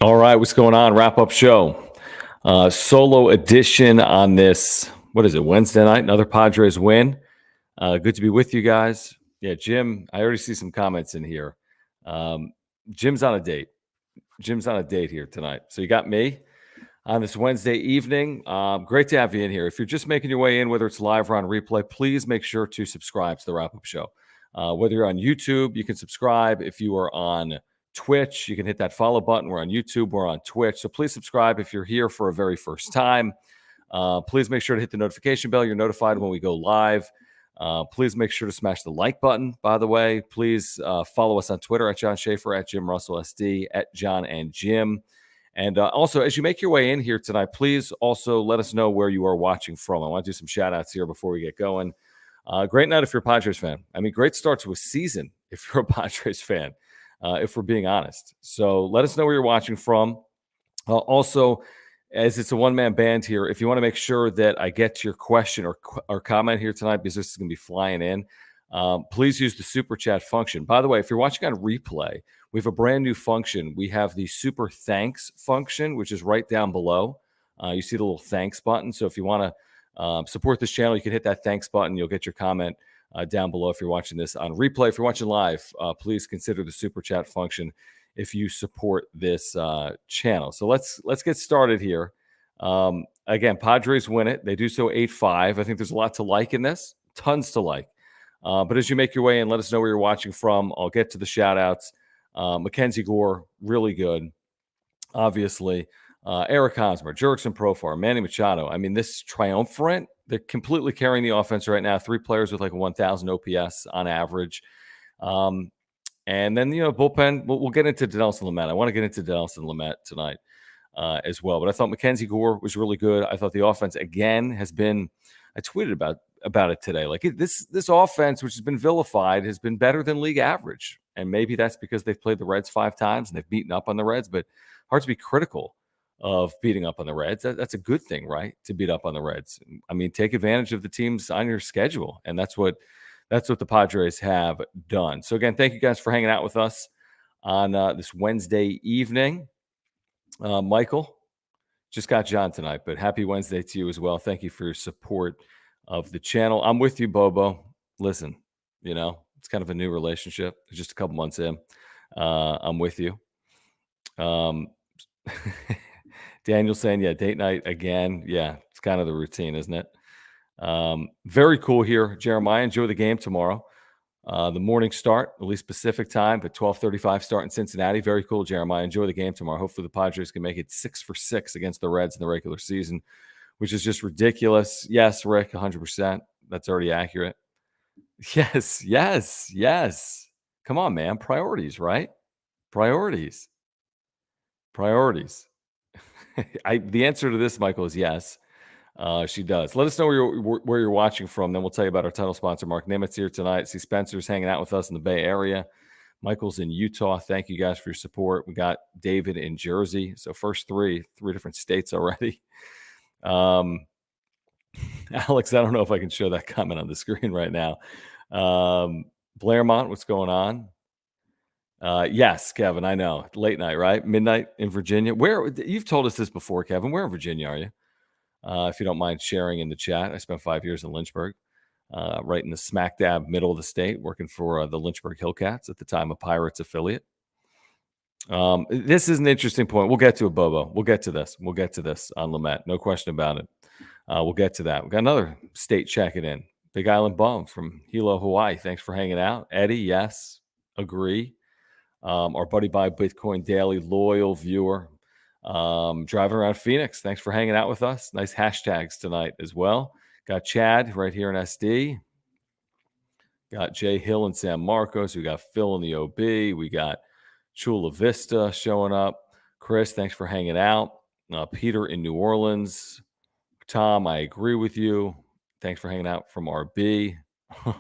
All right, what's going on? Wrap-up show. Solo edition on this, what is it, Wednesday night? Another Padres win. Good to be with you guys. Yeah, Jim, I already see some comments in here. Jim's on a date. Jim's on a date here tonight. So you got me on this Wednesday evening. Great to have you in here. If you're just making your way in, whether it's live or on replay, please make sure to subscribe to the Wrap-Up Show. Whether you're on YouTube, you can subscribe. If you are on Twitch, you can hit that follow button. We're on YouTube, we're on Twitch. So please subscribe if you're here for a very first time. Please make sure to hit the notification bell. You're notified when we go live. Please make sure to smash the like button, by the way. Please follow us on Twitter at John Schaefer, at Jim Russell SD, at John and Jim. And also, as you make your way in here tonight, please also let us know where you are watching from. I want to do some shout-outs here before we get going. Great night if you're a Padres fan. I mean, great start to a season if you're a Padres fan, if we're being honest. So let us know where you're watching from. Also, as it's a one-man band here, if you want to make sure that I get to your question or comment here tonight, because this is going to be flying in, please use the Super Chat function. By the way, if you're watching on replay, we have a brand new function. We have the Super Thanks function, which is right down below. You see the little thanks button. So if you want to support this channel, you can hit that thanks button. You'll get your comment down below if you're watching this on replay. If you're watching live, please consider the Super Chat function if you support this channel. So let's get started here. Again, Padres win it. They do so 8-5. I think there's a lot to like in this, tons to like. But as you make your way in, let us know where you're watching from. I'll get to the shout-outs. MacKenzie Gore, really good, obviously. Eric Hosmer, Jurickson Profar, Manny Machado. I mean, this triumvirate, they're completely carrying the offense right now. 3 players with like 1,000 OPS on average. And then, bullpen, we'll get into Dinelson Lamet. I want to get into Dinelson Lamet tonight as well. But I thought MacKenzie Gore was really good. I thought the offense, again, has been – I tweeted about it today. Like this offense, which has been vilified, has been better than league average. And maybe that's because they've played the Reds 5 times and they've beaten up on the Reds. But hard to be critical of beating up on the Reds. That's a good thing, right? To beat up on the Reds. I mean, take advantage of the teams on your schedule. And that's what the Padres have done. So, again, thank you guys for hanging out with us on this Wednesday evening. Michael, just got John tonight, but happy Wednesday to you as well. Thank you for your support of the channel. I'm with you, Bobo. Listen, it's kind of a new relationship. It's just a couple months in. I'm with you. Daniel saying, yeah, date night again. Yeah, it's kind of the routine, isn't it? Very cool here, Jeremiah. Enjoy the game tomorrow. The morning start, at least Pacific time, but 12:35 start in Cincinnati. Very cool, Jeremiah. Enjoy the game tomorrow. Hopefully the Padres can make it 6 for 6 against the Reds in the regular season, which is just ridiculous. Yes, Rick, 100%. That's already accurate. Yes. Come on, man. Priorities, right? Priorities. The answer to this, Michael, is yes. She does. Let us know where you're watching from. Then we'll tell you about our title sponsor, Mark Nimitz, here tonight. See Spencer's hanging out with us in the Bay Area. Michael's in Utah. Thank you guys for your support. We got David in Jersey. So first three different states already. Alex, I don't know if I can show that comment on the screen right now. Blairmont, what's going on? Yes, Kevin, I know. Late night, right? Midnight in Virginia. Where you've told us this before, Kevin. Where in Virginia are you? If you don't mind sharing in the chat. I spent 5 years in Lynchburg, right in the smack dab middle of the state, working for the Lynchburg Hillcats, at the time a Pirates affiliate. This is an interesting point. We'll get to it, Bobo. We'll get to this on Lamet. No question about it. We'll get to that. We've got another state checking in. Big Island Bum from Hilo, Hawaii. Thanks for hanging out. Eddie, yes. Agree. Our buddy by Bitcoin Daily, loyal viewer. Driving around Phoenix. Thanks for hanging out with us. Nice hashtags tonight as well. Got Chad right here in SD. Got Jay Hill and San Marcos. We got Phil in the OB. We got Chula Vista showing up. Chris, thanks for hanging out. Peter in New Orleans. Tom, I agree with you. Thanks for hanging out from RB.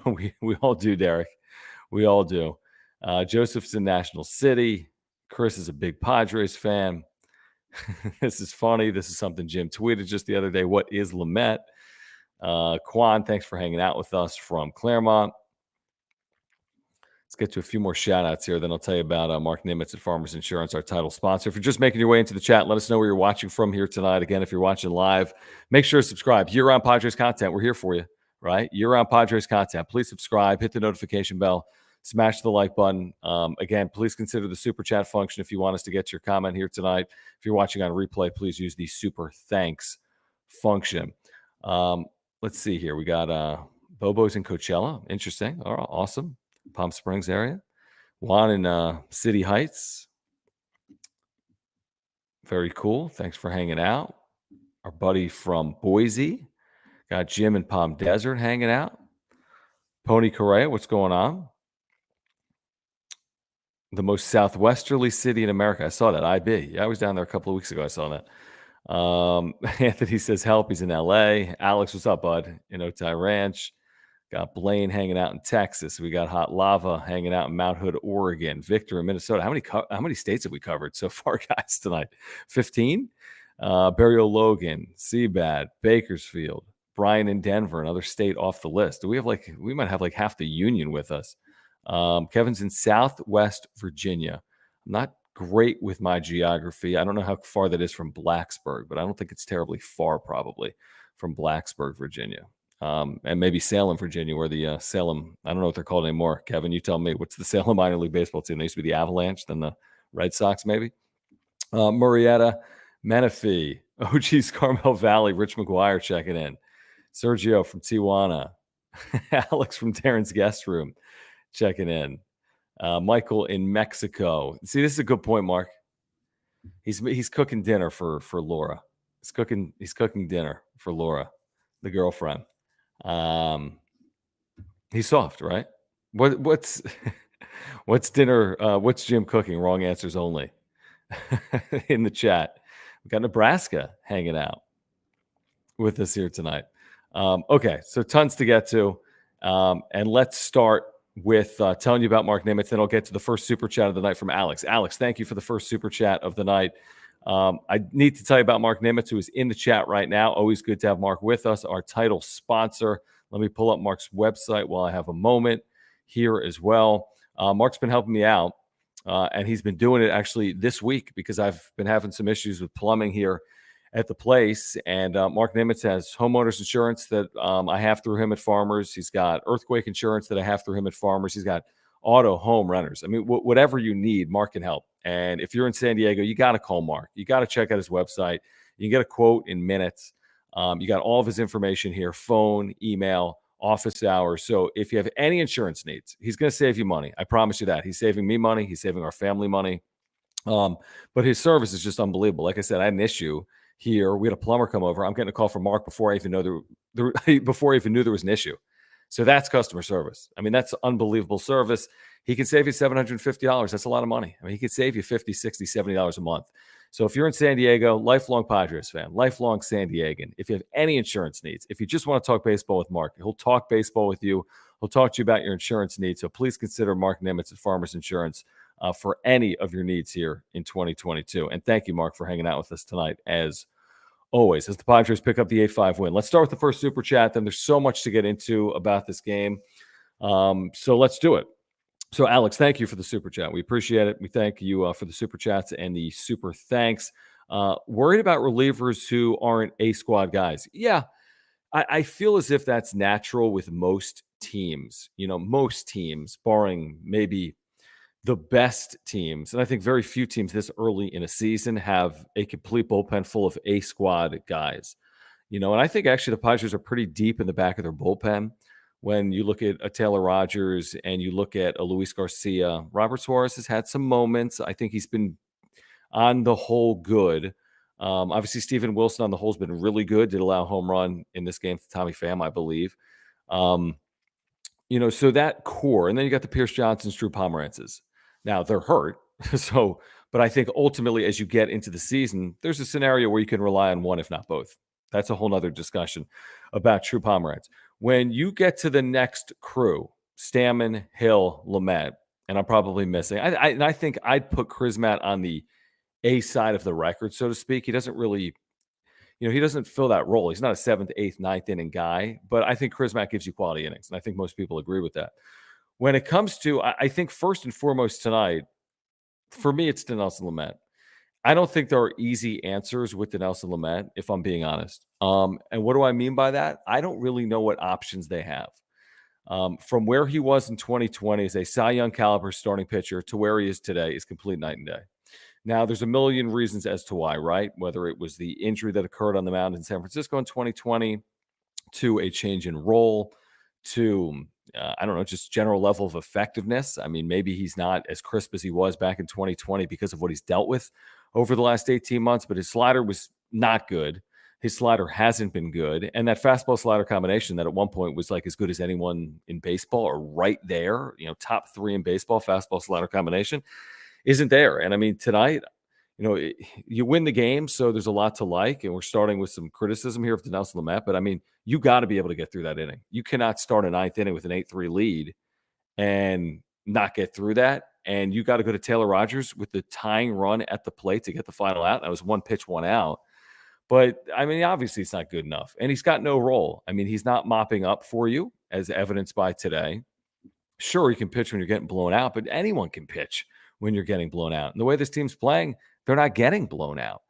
we all do, Derek. We all do. Joseph's in National City. Chris is a big Padres fan. This is funny. This is something Jim tweeted just the other day. What is Lamet? Quan, thanks for hanging out with us from Claremont. Let's get to a few more shout outs here. Then I'll tell you about Mark Nimitz at Farmers Insurance, our title sponsor. If you're just making your way into the chat, let us know where you're watching from here tonight. Again, if you're watching live, make sure to subscribe. Year-round Padres content. We're here for you, right? Year-round Padres content. Please subscribe, hit the notification bell, smash the like button. Again, please consider the super chat function if you want us to get to your comment here tonight. If you're watching on replay, please use the super thanks function. Let's see here. We got Bobo's in Coachella. Interesting. All right, awesome. Palm Springs area. Juan in City Heights. Very cool. Thanks for hanging out. Our buddy from Boise. Got Jim in Palm Desert hanging out. Pony Correa, what's going on? The most southwesterly city in America. I saw that. IB. Yeah, I was down there a couple of weeks ago. I saw that. Anthony says help. He's in LA. Alex, what's up, bud? In Otay Ranch. Got Blaine hanging out in Texas. We got Hot Lava hanging out in Mount Hood, Oregon. Victor in Minnesota. How many states have we covered so far, guys, tonight? 15? Burial Logan, Seabad, Bakersfield, Brian in Denver, another state off the list. We might have like half the union with us. Kevin's in Southwest Virginia. I'm not great with my geography. I don't know how far that is from Blacksburg, but I don't think it's terribly far, probably, from Blacksburg, Virginia. And maybe Salem, Virginia, where the Salem, I don't know what they're called anymore. Kevin, you tell me. What's the Salem minor league baseball team? They used to be the Avalanche, then the Red Sox, maybe. Murrieta, Menifee, OG's Carmel Valley, Rich McGuire checking in. Sergio from Tijuana. Alex from Terrence Guest Room checking in. Michael in Mexico. See, this is a good point, Mark. He's cooking dinner for Laura. He's cooking dinner for Laura, the girlfriend. He's soft, right? What's dinner? What's Jim cooking? Wrong answers only. In the chat, we got Nebraska hanging out with us here tonight. Okay, so tons to get to, and let's start with telling you about Mark Nimitz. Then I'll get to the first super chat of the night from Alex. Alex, thank you for the first super chat of the night. I need to tell you about Mark Nimitz, who is in the chat right now. Always good to have Mark with us, our title sponsor. Let me pull up Mark's website while I have a moment here as well. Mark's been helping me out, and he's been doing it actually this week because I've been having some issues with plumbing here at the place. And Mark Nimitz has homeowners insurance that I have through him at Farmers. He's got earthquake insurance that I have through him at Farmers. He's got auto home renters. I mean, whatever you need, Mark can help. And if you're in San Diego, you got to call Mark. You got to check out his website. You can get a quote in minutes. You got all of his information here, phone, email, office hours. So if you have any insurance needs, he's going to save you money. I promise you that. He's saving me money. He's saving our family money. But his service is just unbelievable. Like I said, I had an issue here. We had a plumber come over. I'm getting a call from Mark before I even know before I even knew there was an issue. So that's customer service. I mean, that's unbelievable service. He can save you $750. That's a lot of money. I mean, he could save you $50, $60, $70 a month. So if you're in San Diego, lifelong Padres fan, lifelong San Diegan, if you have any insurance needs, if you just want to talk baseball with Mark, he'll talk baseball with you. He'll talk to you about your insurance needs. So please consider Mark Nimitz at Farmers Insurance for any of your needs here in 2022. And thank you, Mark, for hanging out with us tonight as always, as the Padres pick up the 8-5 win. Let's start with the first super chat. Then there's so much to get into about this game. So let's do it. So, Alex, thank you for the super chat. We appreciate it. We thank you for the super chats and the super thanks. Worried about relievers who aren't A-squad guys. Yeah, I feel as if that's natural with most teams. You know, most teams, barring maybe the best teams, and I think very few teams this early in a season have a complete bullpen full of A-squad guys. You know, and I think actually the Padres are pretty deep in the back of their bullpen. When you look at a Taylor Rogers and you look at a Luis Garcia, Robert Suarez has had some moments. I think he's been on the whole good. Obviously, Steven Wilson on the whole has been really good. Did allow a home run in this game to Tommy Pham, I believe. You know, so that core, and then you got the Pierce Johnsons, Drew Pomerantzes. Now they're hurt, but I think ultimately, as you get into the season, there's a scenario where you can rely on one, if not both. That's a whole nother discussion about Drew Pomeranz. When you get to the next crew, Stammen, Hill, Lamet, and I'm probably missing. I think I'd put Crismatt on the A side of the record, so to speak. He doesn't really, he doesn't fill that role. He's not a 7th, 8th, 9th inning guy, but I think Crismatt gives you quality innings, and I think most people agree with that. when it comes to, I think first and foremost tonight, for me, it's Dinelson Lamet. I don't think there are easy answers with Dinelson Lamet, if I'm being honest. And what do I mean by that? I don't really know what options they have. From where he was in 2020 as a Cy Young caliber starting pitcher to where he is today is complete night and day. Now, there's a million reasons as to why, right? Whether it was the injury that occurred on the mound in San Francisco in 2020, to a change in role, to I don't know, just general level of effectiveness. I mean, maybe he's not as crisp as he was back in 2020 because of what he's dealt with over the last 18 months, but his slider was not good. His slider hasn't been good. And that fastball slider combination that at one point was like as good as anyone in baseball or right there, top 3 in baseball, fastball slider combination isn't there. And I mean, tonight, you win the game, so there's a lot to like. And we're starting with some criticism here of Dinelson Lamet, but I mean, you got to be able to get through that inning. You cannot start a 9th inning with an 8-3 lead and not get through that. And you got to go to Taylor Rogers with the tying run at the plate to get the final out. That was 1 pitch, 1 out. But I mean, obviously it's not good enough. And he's got no role. I mean, he's not mopping up for you, as evidenced by today. Sure, you can pitch when you're getting blown out, but anyone can pitch when you're getting blown out. And the way this team's playing, they're not getting blown out.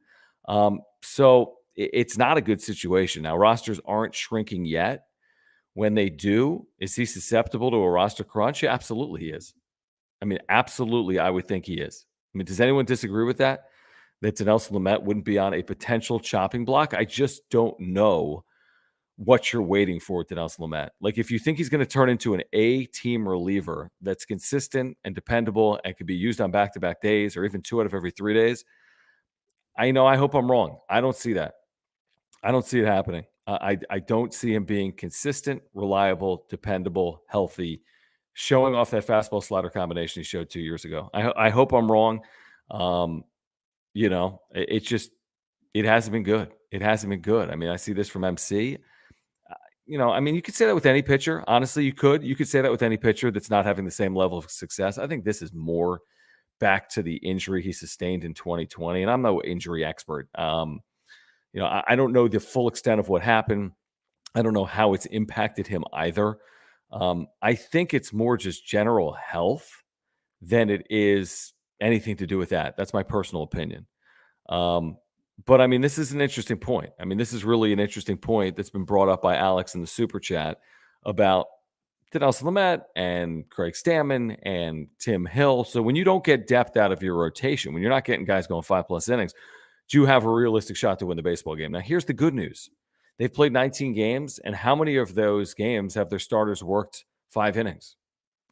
So it's not a good situation. Now, rosters aren't shrinking yet. When they do, is he susceptible to a roster crunch? Yeah, absolutely he is. I mean, absolutely, I would think he is. I mean, does anyone disagree with that? That Dinelson Lamet wouldn't be on a potential chopping block? I just don't know what you're waiting for with Dinelson Lamet. Like, if you think he's going to turn into an A-team reliever that's consistent and dependable and could be used on back-to-back days or even 2 out of every 3 days, I hope I'm wrong. I don't see that. I don't see it happening. I don't see him being consistent, reliable, dependable, healthy, showing off that fastball slider combination he showed 2 years ago. I hope I'm wrong. It hasn't been good. It hasn't been good. I mean, I see this from MC. I mean, you could say that with any pitcher. Honestly, you could. You could say that with any pitcher that's not having the same level of success. I think this is more back to the injury he sustained in 2020. And I'm no injury expert. I don't know the full extent of what happened. I don't know how it's impacted him either. I think it's more just general health than it is anything to do with that. That's my personal opinion. But I mean, this is an interesting point. I mean, this is really an interesting point that's been brought up by Alex in the super chat about Dinelson Lamet and Craig Stammen and Tim Hill. So when you don't get depth out of your rotation, when you're not getting guys going 5+ innings, do you have a realistic shot to win the baseball game? Now, here's the good news. They've played 19 games, and how many of those games have their starters worked 5 innings?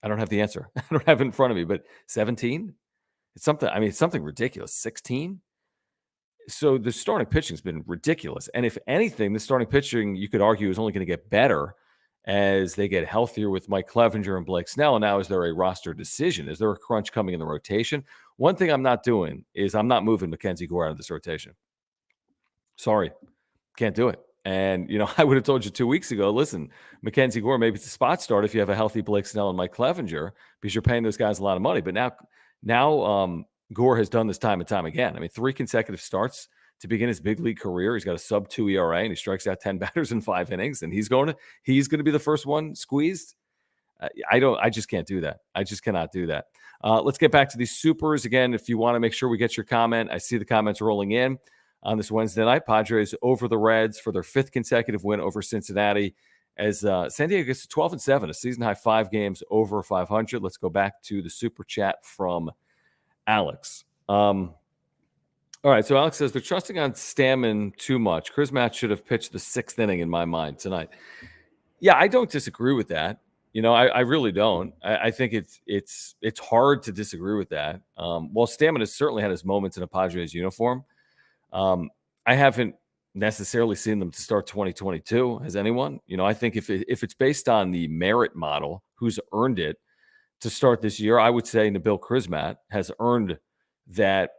I don't have the answer. I don't have it in front of me, but 17? It's something ridiculous. 16? So the starting pitching has been ridiculous. And if anything, the starting pitching, you could argue, is only going to get better as they get healthier with Mike Clevinger and Blake Snell. And now, is there a roster decision? Is there a crunch coming in the rotation? One thing I'm not doing is I'm not moving MacKenzie Gore out of this rotation. Sorry, can't do it. And, I would have told you 2 weeks ago, listen, MacKenzie Gore, maybe it's a spot start if you have a healthy Blake Snell and Mike Clevinger, because you're paying those guys a lot of money. But now Gore has done this time and time again. I mean, 3 consecutive starts to begin his big league career. He's got a sub-2 ERA, and he strikes out 10 batters in 5 innings, and he's going to be the first one squeezed. I just can't do that. I just cannot do that. Let's get back to these supers. Again, if you want to make sure we get your comment, I see the comments rolling in on this Wednesday night. Padres over the Reds for their 5th consecutive win over Cincinnati as San Diego gets to 12-7, a season-high 5 games over 500. Let's go back to the super chat from Alex. All right, so Alex says they're trusting on Stammen too much. Chris Matt should have pitched the 6th inning in my mind tonight. Yeah, I don't disagree with that. I really don't. I think it's hard to disagree with that. While Stammen has certainly had his moments in a Padres uniform, I haven't necessarily seen them to start 2022. Has anyone? I think if it's based on the merit model, who's earned it to start this year, I would say Nabil Krismat has earned that,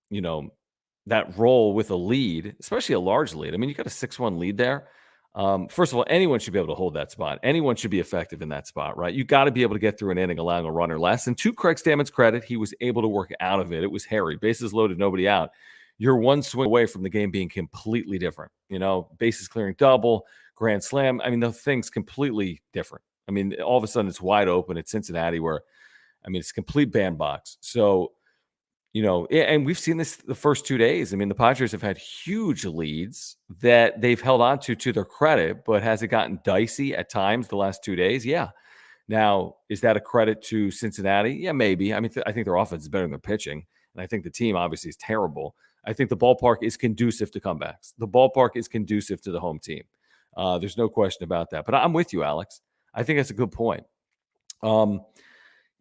that role with a lead, especially a large lead. I mean, you got a 6-1 lead there. First of all, anyone should be able to hold that spot. Anyone should be effective in that spot, right? You got to be able to get through an inning allowing a runner less. And to Craig Stammen's credit, he was able to work out of it. It was hairy. Bases loaded, nobody out. You're one swing away from the game being completely different. Bases clearing double, grand slam. I mean, the thing's completely different. I mean, all of a sudden it's wide open at Cincinnati where, I mean, it's a complete bandbox. So, and we've seen this the first 2 days. I mean, the Padres have had huge leads that they've held on to their credit, but has it gotten dicey at times the last 2 days? Yeah. Now, is that a credit to Cincinnati? Yeah, maybe. I mean, I think their offense is better than their pitching, and I think the team obviously is terrible. I think the ballpark is conducive to comebacks. The ballpark is conducive to the home team. There's no question about that. But I'm with you, Alex. I think that's a good point.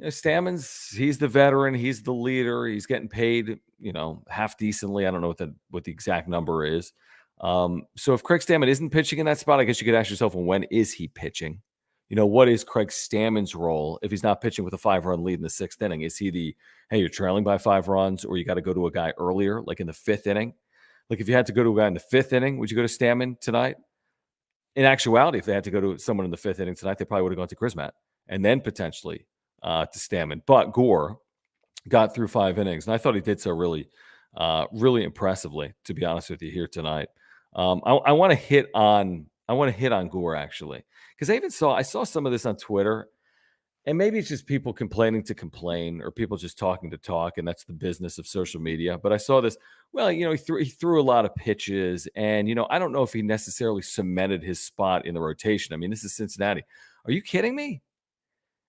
Stammen's, he's the veteran. He's the leader. He's getting paid, half decently. I don't know what the exact number is. So if Craig Stammen isn't pitching in that spot, I guess you could ask yourself, well, when is he pitching? What is Craig Stammen's role if he's not pitching with a 5-run lead in the 6th inning? Is he hey, you're trailing by 5 runs, or you got to go to a guy earlier, like in the 5th inning? Like if you had to go to a guy in the 5th inning, would you go to Stammen tonight? In actuality, if they had to go to someone in the 5th inning tonight, they probably would have gone to Chrismat and then potentially to Stammen. But Gore got through 5 innings, and I thought he did so really, really impressively, to be honest with you, here tonight. I want to hit on Gore actually, because I saw some of this on Twitter, and maybe it's just people complaining to complain or people just talking to talk, and that's the business of social media. But I saw this. Well, he threw a lot of pitches, and I don't know if he necessarily cemented his spot in the rotation. I mean, this is Cincinnati. Are you kidding me?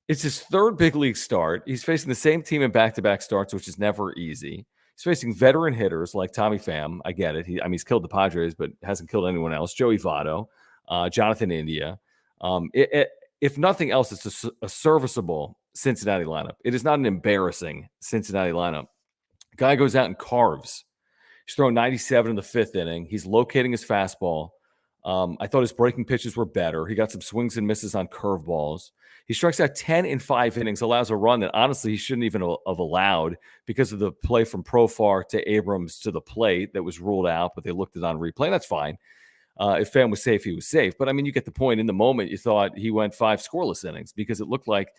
It's his 3rd big league start. He's facing the same team in back-to-back starts, which is never easy. He's facing veteran hitters like Tommy Pham. I get it. He's killed the Padres, but hasn't killed anyone else. Joey Votto, Jonathan India. If nothing else, it's a serviceable Cincinnati lineup. It is not an embarrassing Cincinnati lineup. Guy goes out and carves. He's throwing 97 in the 5th inning. He's locating his fastball. I thought his breaking pitches were better. He got some swings and misses on curveballs. He strikes out 10 in 5 innings, allows a run that honestly he shouldn't even have allowed because of the play from Profar to Abrams to the plate that was ruled out, but they looked at it on replay. That's fine. If Pham was safe, he was safe. But I mean, you get the point. In the moment, you thought he went 5 scoreless innings because it looked like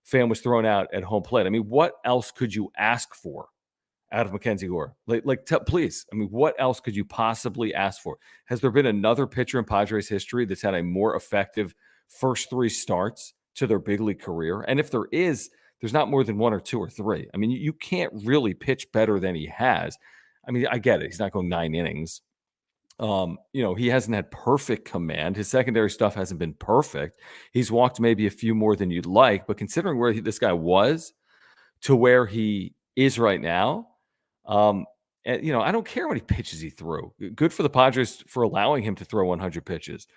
Pham was thrown out at home plate. I mean, what else could you ask for out of MacKenzie Gore? Please. I mean, what else could you possibly ask for? Has there been another pitcher in Padres history that's had a more effective first 3 starts to their big league career? And if there is, there's not more than 1 or 2 or 3. I mean, you can't really pitch better than he has. I mean, I get it. He's not going 9 innings. He hasn't had perfect command. His secondary stuff hasn't been perfect. He's walked maybe a few more than you'd like, but considering where this guy was to where he is right now, and, I don't care how many pitches he threw. Good for the Padres for allowing him to throw 100 pitches.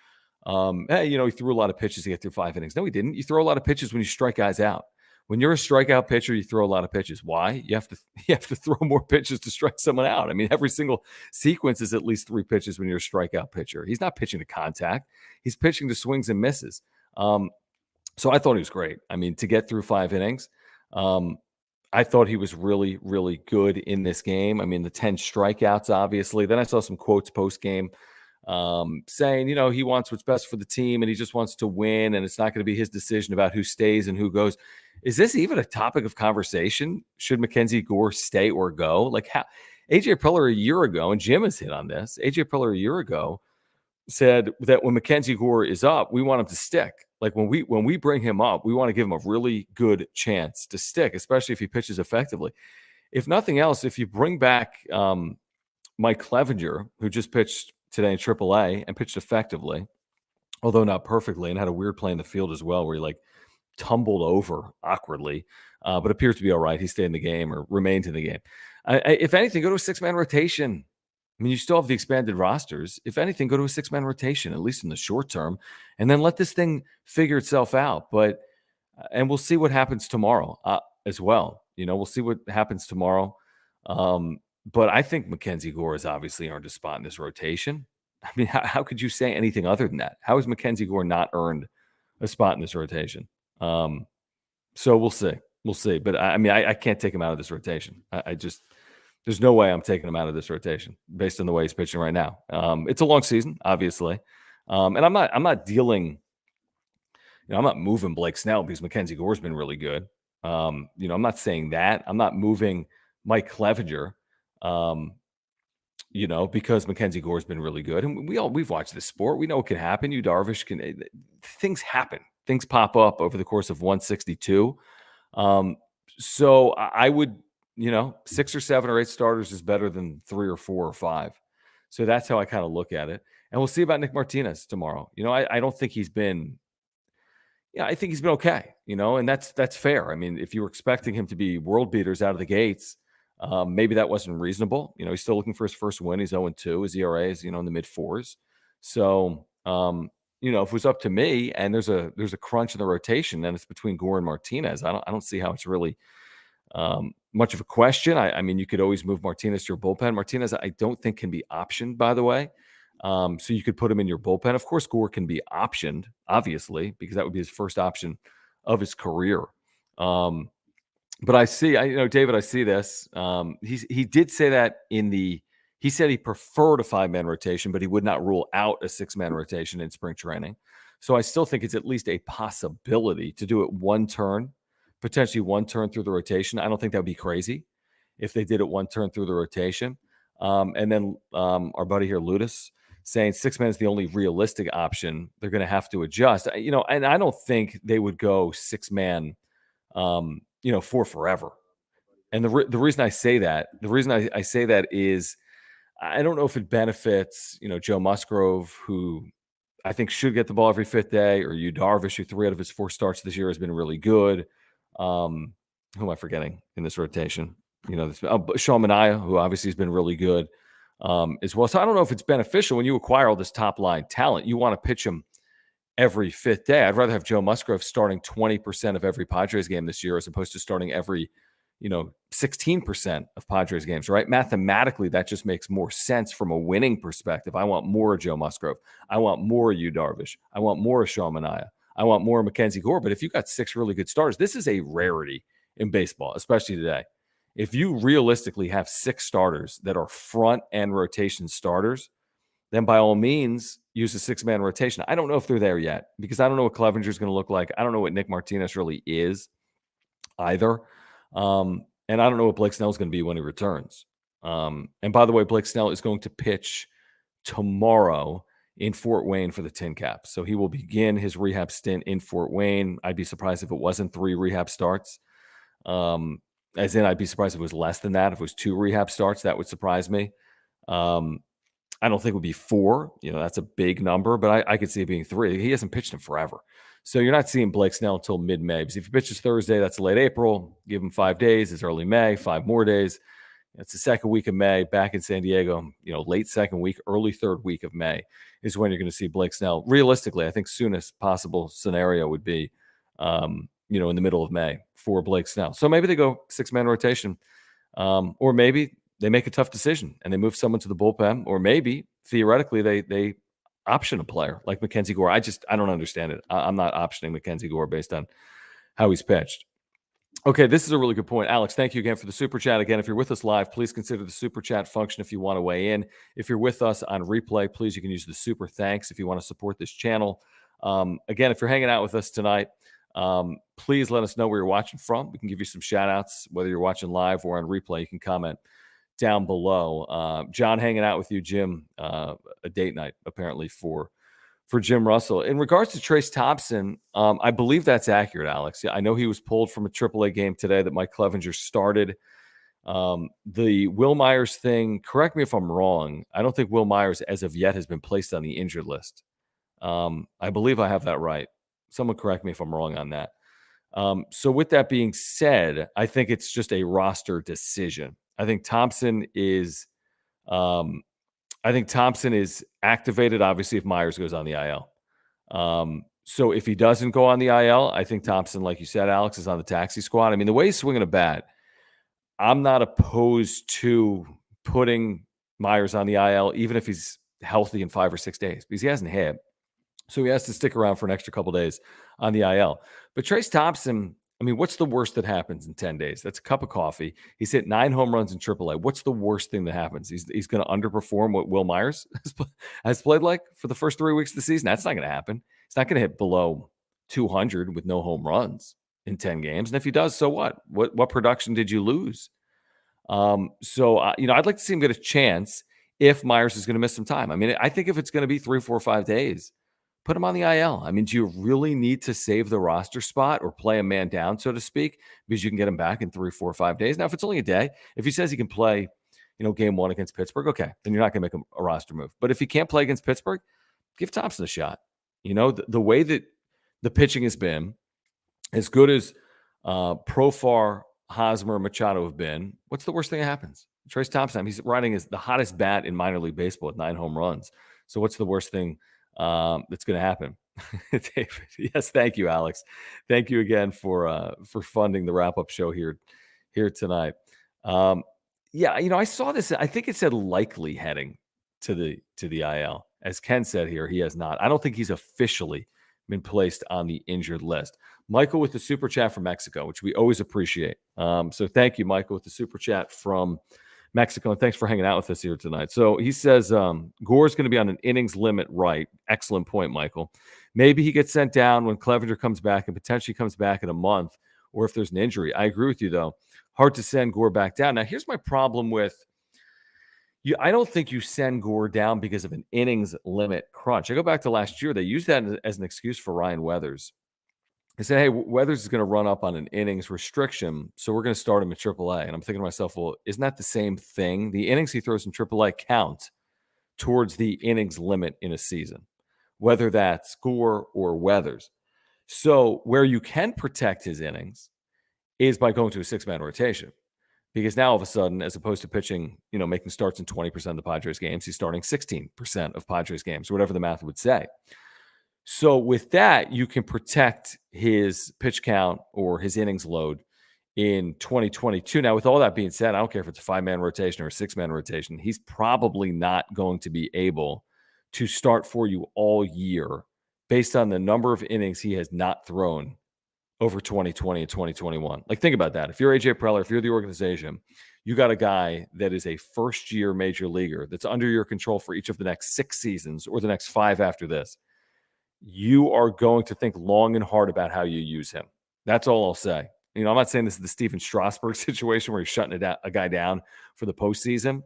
He threw a lot of pitches to get through 5 innings. No, he didn't. You throw a lot of pitches when you strike guys out. When you're a strikeout pitcher, you throw a lot of pitches. Why? You have to throw more pitches to strike someone out. I mean, every single sequence is at least 3 pitches when you're a strikeout pitcher. He's not pitching to contact. He's pitching to swings and misses. So I thought he was great. I mean, to get through 5 innings, I thought he was really, really good in this game. I mean, the 10 strikeouts, obviously. Then I saw some quotes post-game saying, he wants what's best for the team and he just wants to win, and it's not going to be his decision about who stays and who goes. Is this even a topic of conversation? Should MacKenzie Gore stay or go? Like how AJ Preller a year ago, and Jim has hit on this, AJ Preller a year ago said that when MacKenzie Gore is up, we want him to stick. Like when we bring him up, we want to give him a really good chance to stick, especially if he pitches effectively. If nothing else, if you bring back Mike Clevinger, who just pitched today in AAA and pitched effectively, although not perfectly, and had a weird play in the field as well, where he tumbled over awkwardly, but appears to be all right. He stayed in the game or remained in the game. If anything, go to a 6-man rotation. I mean, you still have the expanded rosters. If anything, go to a 6-man rotation, at least in the short term, and then let this thing figure itself out. And we'll see what happens tomorrow as well. We'll see what happens tomorrow. But I think MacKenzie Gore has obviously earned a spot in this rotation. I mean, how could you say anything other than that? How has MacKenzie Gore not earned a spot in this rotation? So we'll see. We'll see. But I can't take him out of this rotation. There's no way I'm taking him out of this rotation based on the way he's pitching right now. It's a long season, obviously. And I'm not dealing, I'm not moving Blake Snell because MacKenzie Gore's been really good. I'm not saying that. I'm not moving Mike Clevinger, because MacKenzie Gore's been really good. And we've watched this sport. We know what can happen. Darvish things happen. things pop up over the course of 162. So I would, 6 or 7 or 8 starters is better than 3 or 4 or 5. So that's how I kind of look at it. And we'll see about Nick Martinez tomorrow. I don't think he's been. Yeah, I think he's been okay, and that's fair. I mean, if you were expecting him to be world beaters out of the gates, maybe that wasn't reasonable. He's still looking for his first win. He's 0-2. His ERA is, in the mid fours. So, if it was up to me and there's a crunch in the rotation and it's between Gore and Martinez, I don't see how it's really much of a question. I mean, you could always move Martinez to your bullpen. Martinez, I don't think can be optioned, by the way. So you could put him in your bullpen. Of course, Gore can be optioned, obviously, because that would be his first option of his career. But David, I see this. He did say that he said he preferred a 5-man rotation, but he would not rule out a 6-man rotation in spring training. So I still think it's at least a possibility to do it potentially one turn through the rotation. I don't think that would be crazy if they did it one turn through the rotation. And then our buddy here, Ludus, saying 6-man is the only realistic option. They're going to have to adjust, and I don't think they would go 6-man, for forever. And the reason I say that, I say that is I don't know if it benefits, Joe Musgrove, who I think should get the ball every 5th day, or Yu Darvish, who 3 out of his 4 starts this year has been really good. Who am I forgetting in this rotation? Sean Manaea, who obviously has been really good as well. So I don't know if it's beneficial when you acquire all this top line talent. You want to pitch him every 5th day. I'd rather have Joe Musgrove starting 20% of every Padres game this year as opposed to starting every 16% of Padres games, right? Mathematically, that just makes more sense from a winning perspective. I want more of Joe Musgrove. I want more of Yu Darvish. I want more of Sean Manaea. I want more of MacKenzie Gore. But if you've got 6 really good starters, this is a rarity in baseball, especially today. If you realistically have 6 starters that are front and rotation starters, then by all means, use a 6-man rotation. I don't know if they're there yet because I don't know what Clevinger is going to look like. I don't know what Nick Martinez really is either. And I don't know what Blake Snell is going to be when he returns. And by the way, Blake Snell is going to pitch tomorrow in Fort Wayne for the Tin Caps. So he will begin his rehab stint in Fort Wayne. I'd be surprised if it wasn't 3 rehab starts. As in, I'd be surprised if it was less than that. If it was 2 rehab starts, that would surprise me. I don't think it would be 4. That's a big number, but I could see it being 3. He hasn't pitched in forever. So you're not seeing Blake Snell until mid-May. Because if he pitches Thursday, that's late April. Give him 5 days. It's early May, 5 more days. It's the second week of May back in San Diego. Late second week, early third week of May is when you're going to see Blake Snell. Realistically, I think soonest possible scenario would be, in the middle of May for Blake Snell. So maybe they go 6-man rotation, or maybe they make a tough decision and they move someone to the bullpen, or maybe theoretically they option a player like MacKenzie Gore. I don't understand it. I'm not optioning MacKenzie Gore based on how he's pitched. Okay, this is a really good point. Alex, thank you again for the super chat. Again, if you're with us live, please consider the super chat function if you want to weigh in. If you're with us on replay, please, you can use the super thanks if you want to support this channel. Again, if you're hanging out with us tonight, please let us know where you're watching from. We can give you some shout outs, whether you're watching live or on replay. You can comment down below. John hanging out with you, Jim, a date night apparently for Jim Russell. In regards to Trace Thompson, I believe that's accurate, Alex. I know he was pulled from a AAA game today that Mike Clevinger started. The Will Myers thing, correct me if I'm wrong, I don't think Will Myers as of yet has been placed on the injured list. I believe I have that right. Someone correct me if I'm wrong on that. So with that being said, I think it's just a roster decision. I think Thompson is activated, obviously, if Myers goes on the IL. So if he doesn't go on the IL, I think Thompson, like you said, Alex, is on the taxi squad. I mean, the way he's swinging a bat, I'm not opposed to putting Myers on the IL, even if he's healthy in 5 or 6 days, because he hasn't hit. So he has to stick around for an extra couple days on the IL. But Trace Thompson, I mean, what's the worst that happens in 10 days? That's a cup of coffee. He's hit 9 home runs in AAA. What's the worst thing that happens? He's going to underperform what Will Myers has played like for the first 3 weeks of the season. That's not going to happen. He's not going to hit below 200 with no home runs in 10 games. And if he does, so what? What production did you lose? So I'd like to see him get a chance if Myers is going to miss some time. I mean, I think if it's going to be 3, 4, 5 days, put him on the IL. I mean, do you really need to save the roster spot or play a man down, so to speak, because you can get him back in 3, 4, 5 days? Now, if it's only a day, if he says he can play, game 1 against Pittsburgh, okay, then you're not going to make a roster move. But if he can't play against Pittsburgh, give Thompson a shot. The way that the pitching has been, as good as Profar, Hosmer, Machado have been, what's the worst thing that happens? Trace Thompson, he's riding the hottest bat in minor league baseball with 9 home runs. So what's the worst thing that's going to happen? David, yes, thank you, Alex. Thank you again for funding the wrap-up show here tonight. I saw this. I think it said likely heading to the IL. As Ken said here, he has not. I don't think he's officially been placed on the injured list. Michael with the super chat from Mexico, which we always appreciate. So thank you, Michael, with the super chat from Mexico, and thanks for hanging out with us here tonight. So he says Gore's going to be on an innings limit, right? Excellent point, Michael. Maybe he gets sent down when Clevinger comes back and potentially comes back in a month, or if there's an injury. I agree with you, though. Hard to send Gore back down. Now, here's my problem with you. I don't think you send Gore down because of an innings limit crunch. I go back to last year. They used that as an excuse for Ryan Weathers. They said, hey, Weathers is going to run up on an innings restriction, so we're going to start him at AAA. And I'm thinking to myself, well, isn't that the same thing? The innings he throws in AAA count towards the innings limit in a season, whether that's Gore or Weathers. So where you can protect his innings is by going to a 6-man rotation. Because now all of a sudden, as opposed to pitching, making starts in 20% of the Padres games, he's starting 16% of Padres games, or whatever the math would say. So with that, you can protect his pitch count or his innings load in 2022. Now, with all that being said, I don't care if it's a 5-man rotation or a 6-man rotation. He's probably not going to be able to start for you all year based on the number of innings he has not thrown over 2020 and 2021. Like, think about that. If you're AJ Preller, if you're the organization, you got a guy that is a first-year major leaguer that's under your control for each of the next 6 seasons or the next 5 after this. You are going to think long and hard about how you use him. That's all I'll say. I'm not saying this is the Steven Strasburg situation where you're shutting a guy down for the postseason,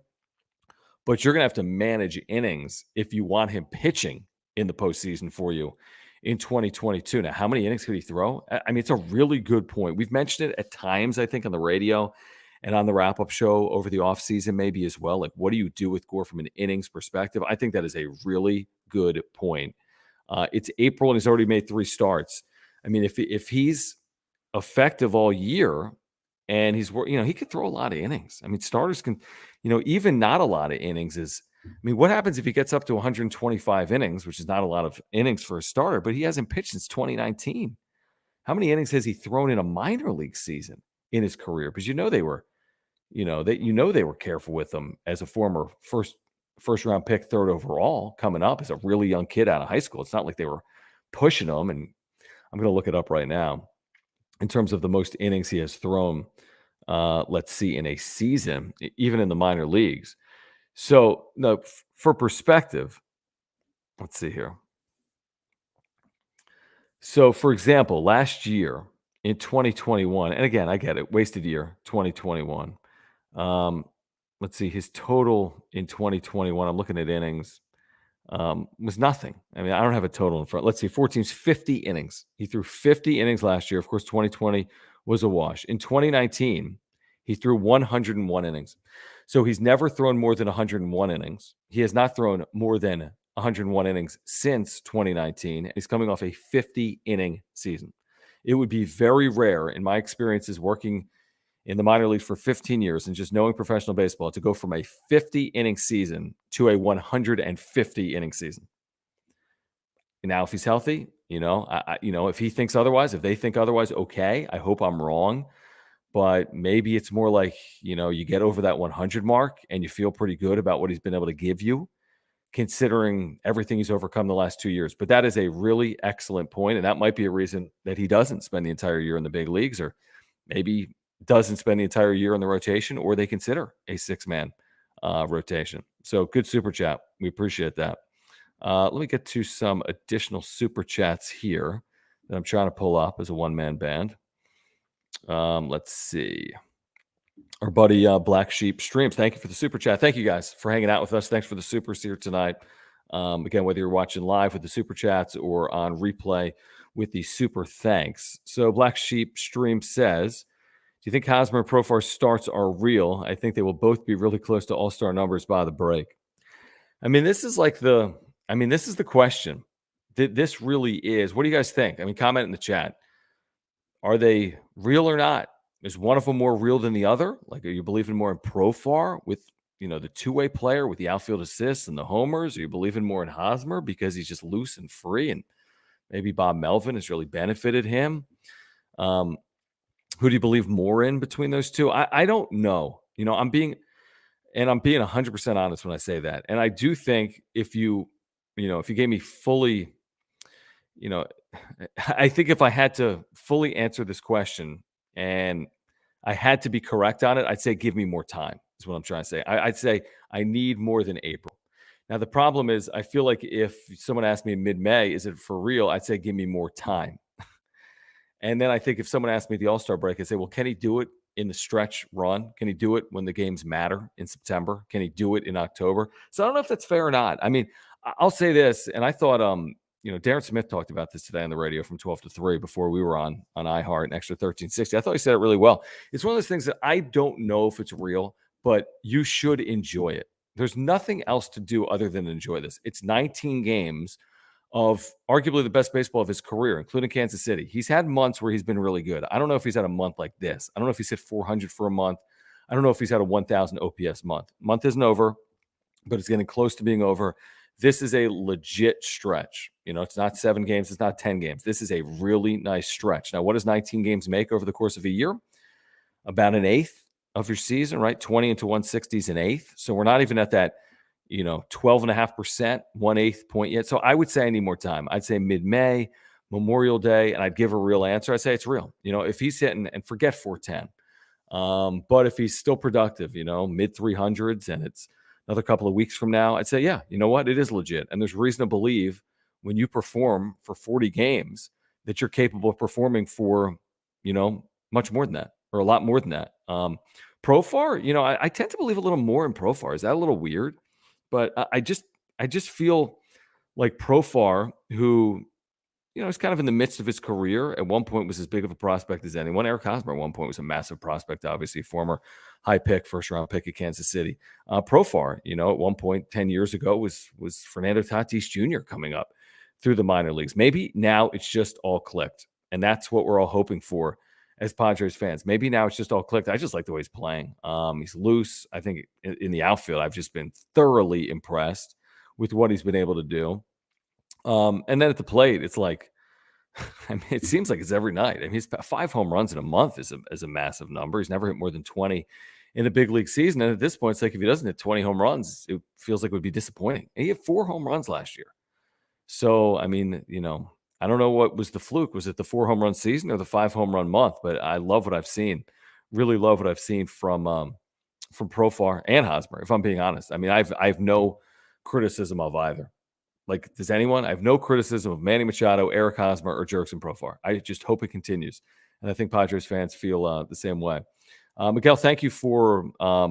but you're going to have to manage innings if you want him pitching in the postseason for you in 2022. Now, how many innings could he throw? I mean, it's a really good point. We've mentioned it at times, I think, on the radio and on the wrap-up show over the offseason maybe as well. Like, what do you do with Gore from an innings perspective? I think that is a really good point. It's April and he's already made 3 starts. I mean, if he's effective all year and he's, he could throw a lot of innings. I mean, starters can, even not a lot of innings is, what happens if he gets up to 125 innings, which is not a lot of innings for a starter, but he hasn't pitched since 2019. How many innings has he thrown in a minor league season in his career? Because they were, they were careful with him as a former first round pick, 3rd overall, coming up as a really young kid out of high school. It's not like they were pushing him. And I'm going to look it up right now in terms of the most innings he has thrown. Let's see, in a season, even in the minor leagues. So, no, for perspective, let's see here. So, for example, last year in 2021, and again, I get it, wasted year, 2021. Let's see, his total in 2021, I'm looking at innings, was nothing. I mean, I don't have a total in front. Let's see, 4 teams, 50 innings. He threw 50 innings last year. Of course, 2020 was a wash. In 2019, he threw 101 innings. So he's never thrown more than 101 innings. He has not thrown more than 101 innings since 2019. He's coming off a 50-inning season. It would be very rare, in my experiences working in the minor leagues for 15 years and just knowing professional baseball, to go from a 50-inning season to a 150-inning season. Now, if he's healthy, if he thinks otherwise, if they think otherwise, okay, I hope I'm wrong. But maybe it's more like, you get over that 100 mark and you feel pretty good about what he's been able to give you, considering everything he's overcome the last 2 years. But that is a really excellent point, and that might be a reason that he doesn't spend the entire year in the big leagues, or maybe doesn't spend the entire year in the rotation, or they consider a 6-man rotation. So good super chat. We appreciate that. Let me get to some additional super chats here that I'm trying to pull up as a one-man band. Let's see. Our buddy Black Sheep Streams, thank you for the super chat. Thank you guys for hanging out with us. Thanks for the supers here tonight. Again, whether you're watching live with the super chats or on replay with the super thanks. So Black Sheep Stream says, do you think Hosmer and Profar starts are real? I think they will both be really close to all-star numbers by the break. I mean, this is the question. This really is. What do you guys think? I mean, comment in the chat. Are they real or not? Is one of them more real than the other? Like, are you believing more in Profar with, the two-way player with the outfield assists and the homers? Are you believing more in Hosmer because he's just loose and free and maybe Bob Melvin has really benefited him? Who do you believe more in between those two? I don't know. I'm being 100% honest when I say that. And I do think if you gave me fully, I think if I had to fully answer this question and I had to be correct on it, I'd say give me more time, is what I'm trying to say. I'd say I need more than April. Now, the problem is I feel like if someone asked me in mid-May, is it for real? I'd say give me more time. And then I think if someone asked me the All-Star break, I'd say, well, can he do it in the stretch run? Can he do it when the games matter in September? Can he do it in October? So I don't know if that's fair or not. I mean, I'll say this, and I thought, Darren Smith talked about this today on the radio from 12 to 3 before we were on iHeart and Extra 1360. I thought he said it really well. It's one of those things that I don't know if it's real, but you should enjoy it. There's nothing else to do other than enjoy this. It's 19 games of arguably the best baseball of his career, including Kansas City. He's had months where he's been really good. I don't know if he's had a month like this. I don't know if he's hit 400 for a month. I don't know if he's had a 1,000 OPS month. Month isn't over, but it's getting close to being over. This is a legit stretch. It's not 7 games. It's not 10 games. This is a really nice stretch. Now, what does 19 games make over the course of a year? About an eighth of your season, right? 20 into 160 is an eighth. So we're not even at that 12.5%, 1/8 point yet. So I would say I need more time. I'd say mid-May, Memorial Day, and I'd give a real answer. I'd say it's real. If he's hitting, and forget 410, but if he's still productive, mid 300s, and it's another couple of weeks from now, I'd say, yeah, you know what? It is legit. And there's reason to believe when you perform for 40 games that you're capable of performing for, much more than that or a lot more than that. Profar, I tend to believe a little more in Profar. Is that a little weird? But I just feel like Profar, who, is kind of in the midst of his career, at one point was as big of a prospect as anyone. Eric Hosmer at one point was a massive prospect, obviously, former high pick, first-round pick at Kansas City. Profar, at one point 10 years ago was Fernando Tatis Jr. coming up through the minor leagues. Maybe now it's just all clicked, and that's what we're all hoping for as Padres fans. Maybe now it's just all clicked. I just like the way he's playing. He's loose. I think in the outfield, I've just been thoroughly impressed with what he's been able to do. And then at the plate, it's like, I mean, it seems like it's every night. I mean, he's 5 home runs in a month is a massive number. He's never hit more than 20 in a big league season. And at this point, it's like if he doesn't hit 20 home runs, it feels like it would be disappointing. And he had 4 home runs last year. So, I mean, I don't know what was the fluke. Was it the 4 home run season or the 5 home run month? But I love what I've seen. Really love what I've seen from Profar and Hosmer, if I'm being honest. I mean, I have no criticism of either. Like, does anyone? I have no criticism of Manny Machado, Eric Hosmer, or Jurickson Profar. I just hope it continues. And I think Padres fans feel the same way. Miguel, thank you for I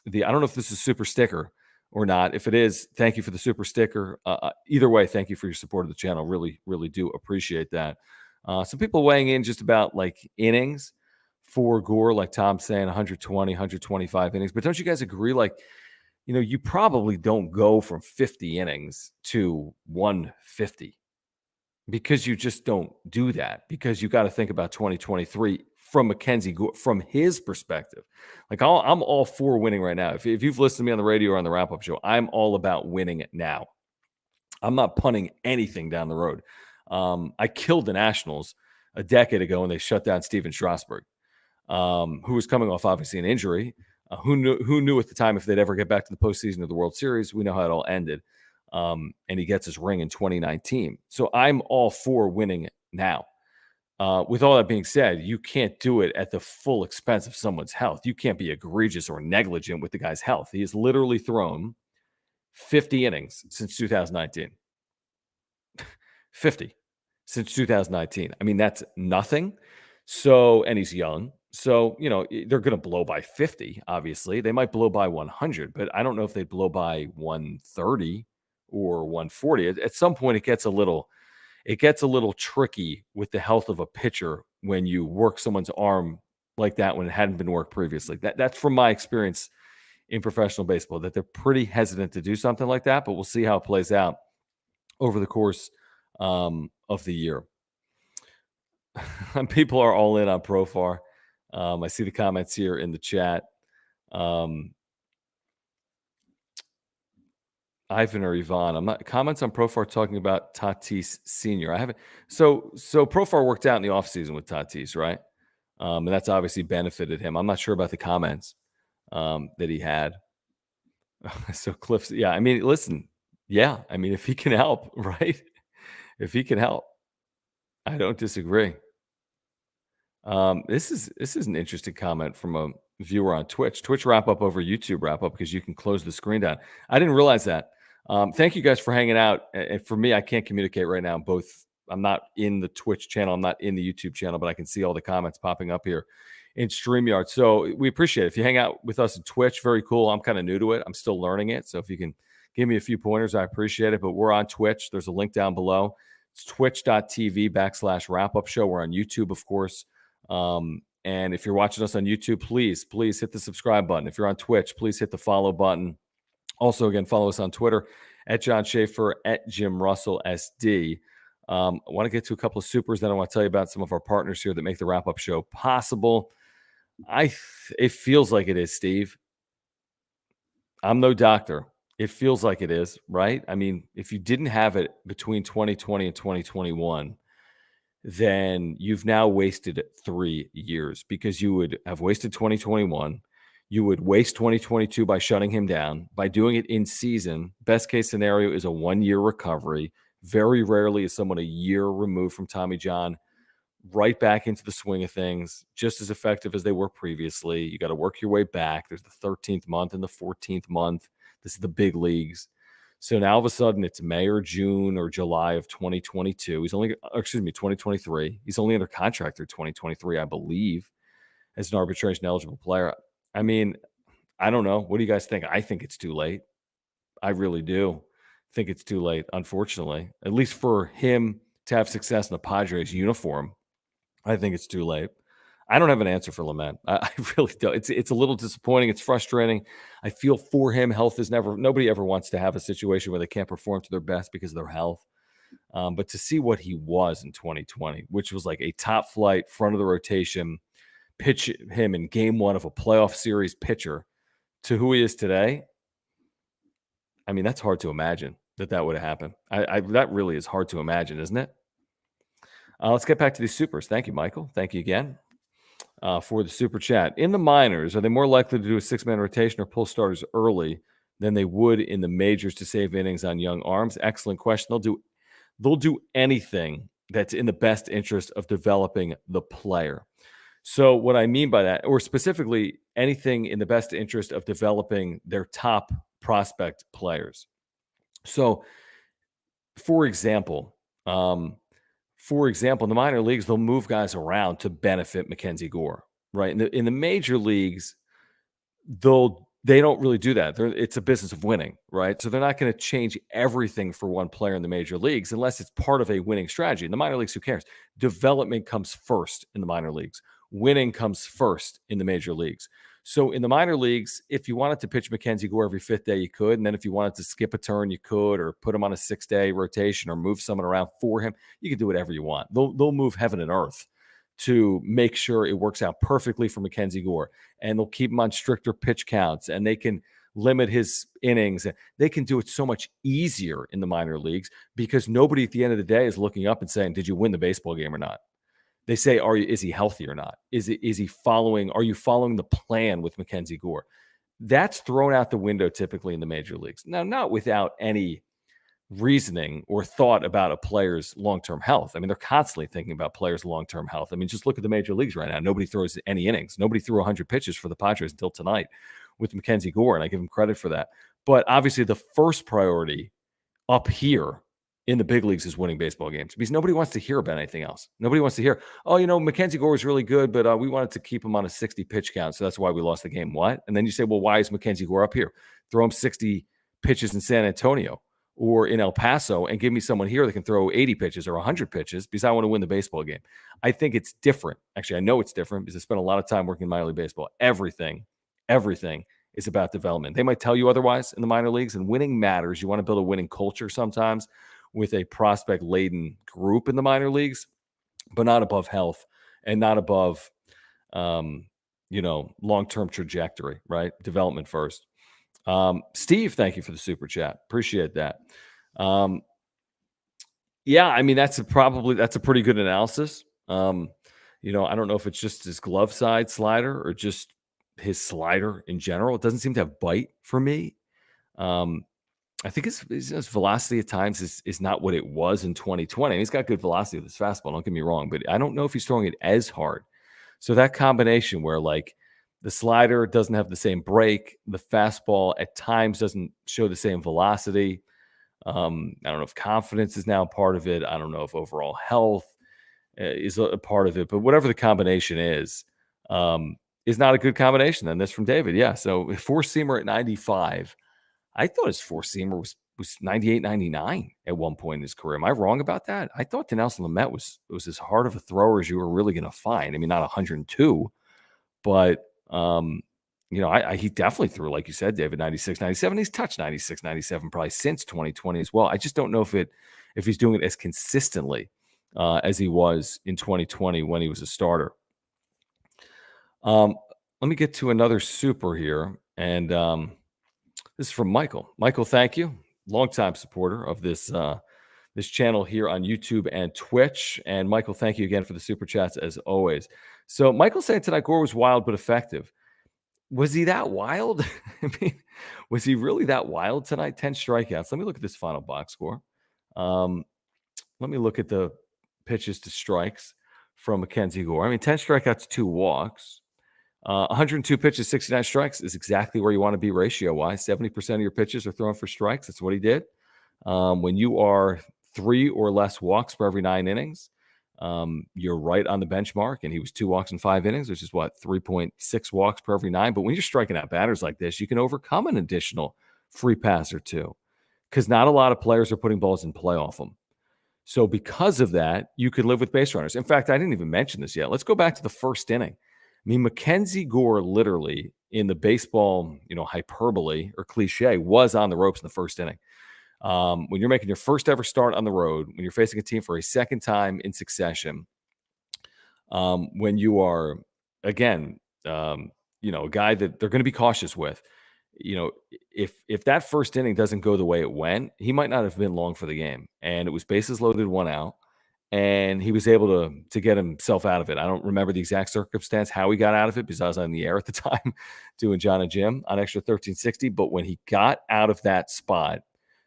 don't know if this is super sticker or not. If it is, thank you for the super sticker. Either way, thank you for your support of the channel. Really, really do appreciate that. Some people weighing in just about like innings for Gore, like Tom saying 120, 125 innings. But don't you guys agree? Like, you probably don't go from 50 innings to 150 because you just don't do that, because you got to think about 2023 from MacKenzie Gore, from his perspective. Like, I'm all for winning right now. If you've listened to me on the radio or on the wrap-up show, I'm all about winning it now. I'm not punting anything down the road. I killed the Nationals a decade ago when they shut down Steven Strasburg, who was coming off, obviously, an injury. Who knew at the time if they'd ever get back to the postseason of the World Series? We know how it all ended. And he gets his ring in 2019. So I'm all for winning now. With all that being said, you can't do it at the full expense of someone's health. You can't be egregious or negligent with the guy's health. He has literally thrown 50 innings since 2019. 50 since 2019. I mean, that's nothing. So, and he's young. So, they're going to blow by 50, obviously. They might blow by 100, but I don't know if they'd blow by 130 or 140. At some point, it gets a little tricky with the health of a pitcher when you work someone's arm like that when it hadn't been worked previously. That's from my experience in professional baseball, that they're pretty hesitant to do something like that, but we'll see how it plays out over the course of the year. People are all in on Profar. I see the comments here in the chat. Ivan or Yvonne, I'm not comments on Profar talking about Tatis Sr. I haven't. So Profar worked out in the offseason with Tatis, right? And that's obviously benefited him. I'm not sure about the comments that he had. So Cliff's, yeah, I mean, listen, yeah, I mean, if he can help, right? If he can help, I don't disagree. This is an interesting comment from a viewer on Twitch. Twitch wrap up over YouTube wrap up because you can close the screen down. I didn't realize that. Thank you guys for hanging out. And for me, I can't communicate right now. I'm not in the Twitch channel. I'm not in the YouTube channel, but I can see all the comments popping up here in StreamYard. So we appreciate it. If you hang out with us in Twitch, very cool. I'm kind of new to it. I'm still learning it. So if you can give me a few pointers, I appreciate it. But we're on Twitch. There's a link down below. It's twitch.tv/wrap-up show. We're on YouTube, of course. And if you're watching us on YouTube, please hit the subscribe button. If you're on Twitch, please hit the follow button. Also, again, follow us on Twitter at John Schaefer, at Jim Russell SD. I want to get to a couple of supers. Then I want to tell you about some of our partners here that make the wrap-up show possible. It feels like it is, Steve. I'm no doctor. It feels like it is, right? I mean, if you didn't have it between 2020 and 2021, then you've now wasted 3 years, because you would have wasted 2021. You would waste 2022 by shutting him down, by doing it in season. Best case scenario is a 1-year recovery. Very rarely is someone a year removed from Tommy John right back into the swing of things, just as effective as they were previously. You got to work your way back. There's the 13th month and the 14th month. This is the big leagues. So now all of a sudden it's May or June or July of 2022. 2023. He's only under contract through 2023, I believe, as an arbitration eligible player. I mean, I don't know. What do you guys think? I think it's too late. I really do think it's too late, unfortunately, at least for him to have success in the Padres uniform. I think it's too late. I don't have an answer for Lamet. I really don't. It's a little disappointing. It's frustrating. I feel for him. Health is nobody ever wants to have a situation where they can't perform to their best because of their health. But to see what he was in 2020, which was like a top flight, front of the rotation, pitch him in game 1 of a playoff series pitcher, to who he is today. I mean, that's hard to imagine that would have happened. That really is hard to imagine, isn't it? Let's get back to these supers. Thank you, Michael. Thank you again for the super chat. In the minors, are they more likely to do a 6-man rotation or pull starters early than they would in the majors to save innings on young arms? Excellent question. They'll do anything that's in the best interest of developing the player. So what I mean by that, or specifically anything in the best interest of developing their top prospect players. So, for example, in the minor leagues, they'll move guys around to benefit MacKenzie Gore, right? In the major leagues, they don't really do that. It's a business of winning, right? So they're not going to change everything for one player in the major leagues unless it's part of a winning strategy. In the minor leagues, who cares? Development comes first in the minor leagues. Winning comes first in the major leagues. So in the minor leagues, if you wanted to pitch MacKenzie Gore every 5th day, you could. And then if you wanted to skip a turn, you could, or put him on a 6-day rotation or move someone around for him. You can do whatever you want. They'll move heaven and earth to make sure it works out perfectly for MacKenzie Gore. And they'll keep him on stricter pitch counts, and they can limit his innings. They can do it so much easier in the minor leagues because nobody at the end of the day is looking up and saying, did you win the baseball game or not? They say, is he healthy or not? Are you following the plan with MacKenzie Gore? That's thrown out the window typically in the major leagues. Now, not without any reasoning or thought about a player's long-term health. I mean, they're constantly thinking about players' long-term health. I mean, just look at the major leagues right now. Nobody throws any innings. Nobody threw 100 pitches for the Padres until tonight with MacKenzie Gore, and I give him credit for that. But obviously the first priority up here in the big leagues is winning baseball games, because nobody wants to hear about anything else. Nobody wants to hear, MacKenzie Gore was really good, but we wanted to keep him on a 60 pitch count, so that's why we lost the game. What? And then you say, well, why is MacKenzie Gore up here? Throw him 60 pitches in San Antonio. or in El Paso and give me someone here that can throw 80 pitches or 100 pitches because I want to win the baseball game. I think it's different. Actually, I know it's different because I spent a lot of time working in minor league baseball. Everything is about development. They might tell you otherwise in the minor leagues, and winning matters. You want to build a winning culture sometimes with a prospect-laden group in the minor leagues, but not above health and not above, long-term trajectory, right? Development first. Steve, thank you for the super chat. Appreciate that. Yeah, I mean, that's a pretty good analysis. I don't know if it's just his glove side slider or just his slider in general. It doesn't seem to have bite for me. I think his velocity at times is not what it was in 2020. He's got good velocity with his fastball, don't get me wrong, but I don't know if he's throwing it as hard. So that combination where like the slider doesn't have the same break, the fastball at times doesn't show the same velocity. I don't know if confidence is now part of it. I don't know if overall health is a part of it, but whatever the combination is not a good combination. Then this from David. Yeah. So four-seamer at 95. I thought his four-seamer was 98, 99 at one point in his career. Am I wrong about that? I thought Dinelson Lamet was as hard of a thrower as you were really going to find. I mean, not 102, but he definitely threw, like you said, David, 96, 97. He's touched 96, 97 probably since 2020 as well. I just don't know if he's doing it as consistently as he was in 2020 when he was a starter. Let me get to another super here, and this is from Michael. Michael, thank you. Longtime supporter of this channel here on YouTube and Twitch. And Michael, thank you again for the super chats as always. So Michael saying tonight Gore was wild but effective. Was he that wild? I mean, was he really that wild tonight? 10 strikeouts. Let me look at this final box score. Let me look at the pitches to strikes from MacKenzie Gore. I mean, 10 strikeouts, 2 walks. 102 pitches, 69 strikes is exactly where you want to be ratio-wise. 70% of your pitches are thrown for strikes. That's what he did. When you are 3 or less walks per every 9 innings, you're right on the benchmark, and he was 2 walks in 5 innings, which is 3.6 walks per every 9. But when you're striking out batters like this, you can overcome an additional free pass or 2 because not a lot of players are putting balls in play off them. So because of that, you could live with base runners. In fact, I didn't even mention this yet. Let's go back to the first inning. I mean, MacKenzie Gore literally in the baseball, hyperbole or cliche was on the ropes in the first inning. When you're making your first ever start on the road, when you're facing a team for a second time in succession, when you are, again, a guy that they're going to be cautious with, if that first inning doesn't go the way it went, he might not have been long for the game. And it was bases loaded, 1 out. And he was able to get himself out of it. I don't remember the exact circumstance, how he got out of it, because I was on the air at the time doing John and Jim on Extra 1360. But when he got out of that spot,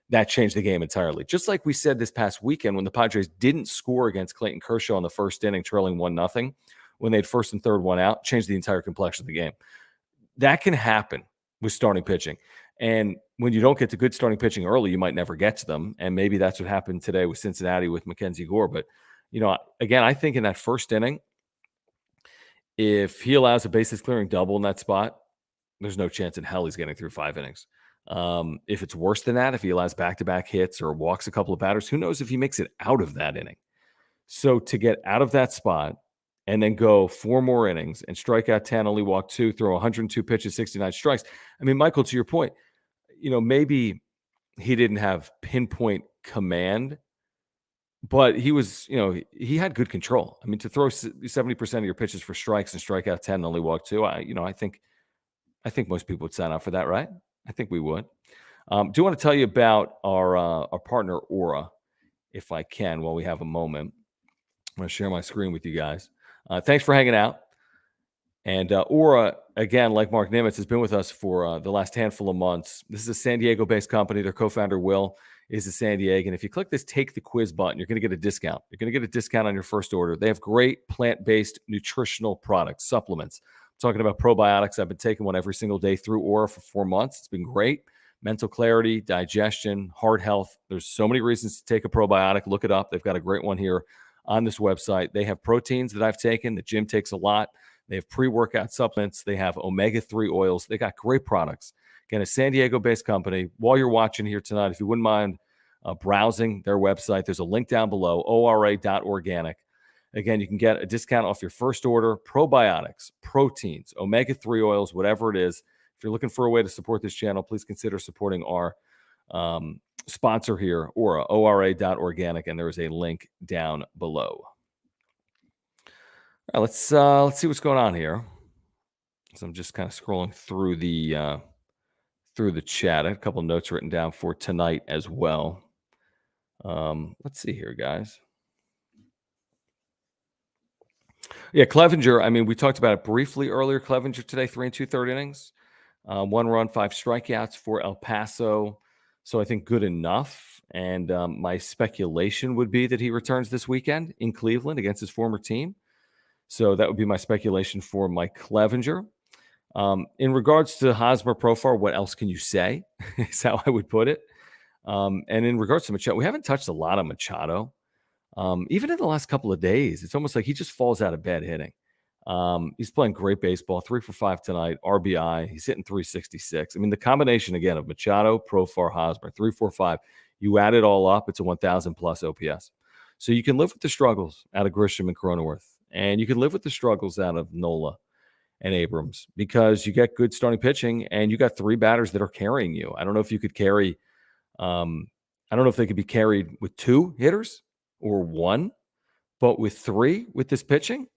that changed the game entirely. Just like we said this past weekend when the Padres didn't score against Clayton Kershaw in the first inning, trailing 1-0, when they had first and third 1 out, changed the entire complexion of the game. That can happen with starting pitching. And when you don't get to good starting pitching early, you might never get to them. And maybe that's what happened today with Cincinnati with MacKenzie Gore. But, again, I think in that first inning, if he allows a bases clearing double in that spot, there's no chance in hell he's getting through 5 innings. If it's worse than that, if he allows back-to-back hits or walks a couple of batters, who knows if he makes it out of that inning. So to get out of that spot and then go 4 more innings and strike out 10, only walk 2, throw 102 pitches, 69 strikes. I mean, Michael, to your point, maybe he didn't have pinpoint command, but he was, he had good control. I mean, to throw 70% of your pitches for strikes and strike out 10 and only walk 2, I think most people would sign up for that, right? I think we would. Do want to tell you about our partner, Aura, if I can, while we have a moment. I'm going to share my screen with you guys. Thanks for hanging out. And Aura, again, like Mark Nimitz, has been with us for the last handful of months. This is a San Diego-based company. Their co-founder, Will, is a San Diego. And if you click this Take the Quiz button, you're going to get a discount. You're going to get a discount on your first order. They have great plant-based nutritional products, supplements. I'm talking about probiotics. I've been taking one every single day through Aura for 4 months. It's been great. Mental clarity, digestion, heart health. There's so many reasons to take a probiotic. Look it up. They've got a great one here on this website. They have proteins that I've taken. The gym takes a lot. They have pre-workout supplements. They have omega-3 oils. They got great products. Again, a San Diego-based company. While you're watching here tonight, if you wouldn't mind browsing their website. There's a link down below, ora.organic. Again, you can get a discount off your first order, probiotics, proteins, omega-3 oils, whatever it is. If you're looking for a way to support this channel, please consider supporting our sponsor here, ora.organic, and there is a link down below. All right, let's see what's going on here. So I'm just kind of scrolling through the chat. I had a couple notes written down for tonight as well. Let's see here, guys. Yeah, Clevinger. I mean, we talked about it briefly earlier. Clevinger today, 3 2/3 innings, 1 run, 5 strikeouts for El Paso. So I think good enough. And my speculation would be that he returns this weekend in Cleveland against his former team. So that would be my speculation for Mike Clevinger. In regards to Hosmer Profar, what else can you say? Is how I would put it. And in regards to Machado, we haven't touched a lot on Machado. Even in the last couple of days, it's almost like he just falls out of bed hitting. He's playing great baseball, 3 for 5 tonight, RBI. He's hitting 366. I mean, the combination again of Machado, Profar, Hosmer, 3, 4, 5. You add it all up, it's a 1,000 plus OPS. So you can live with the struggles out of Grisham and Cronenworth, and you can live with the struggles out of Nola and Abrams because you get good starting pitching and you got 3 batters that are carrying you. I don't know if you could carry. I don't know if they could be carried with 2 hitters or 1, but with 3 with this pitching,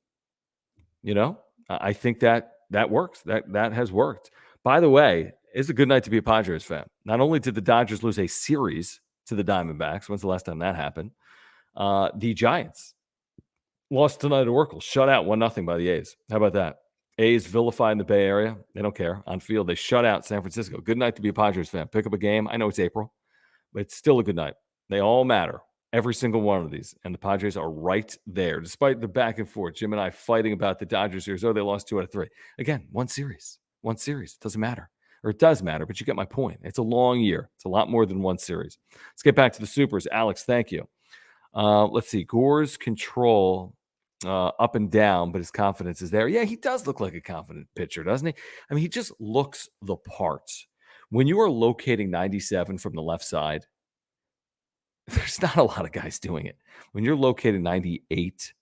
I think that works. That has worked. By the way, it's a good night to be a Padres fan. Not only did the Dodgers lose a series to the Diamondbacks, when's the last time that happened? The Giants lost tonight at Oracle, shut out 1-0 by the A's. How about that? A's vilified in the Bay Area. They don't care. On field, they shut out San Francisco. Good night to be a Padres fan. Pick up a game. I know it's April, but it's still a good night. They all matter. Every single one of these. And the Padres are right there, despite the back and forth. Jim and I fighting about the Dodgers series. Oh, they lost 2 out of 3. Again, one series. It doesn't matter. Or it does matter, but you get my point. It's a long year. It's a lot more than one series. Let's get back to the Supers. Alex, thank you. Let's see. Gore's control up and down, but his confidence is there. Yeah, he does look like a confident pitcher, doesn't he? I mean, he just looks the part. When you are locating 97 from the left side, there's not a lot of guys doing it. When you're located 98,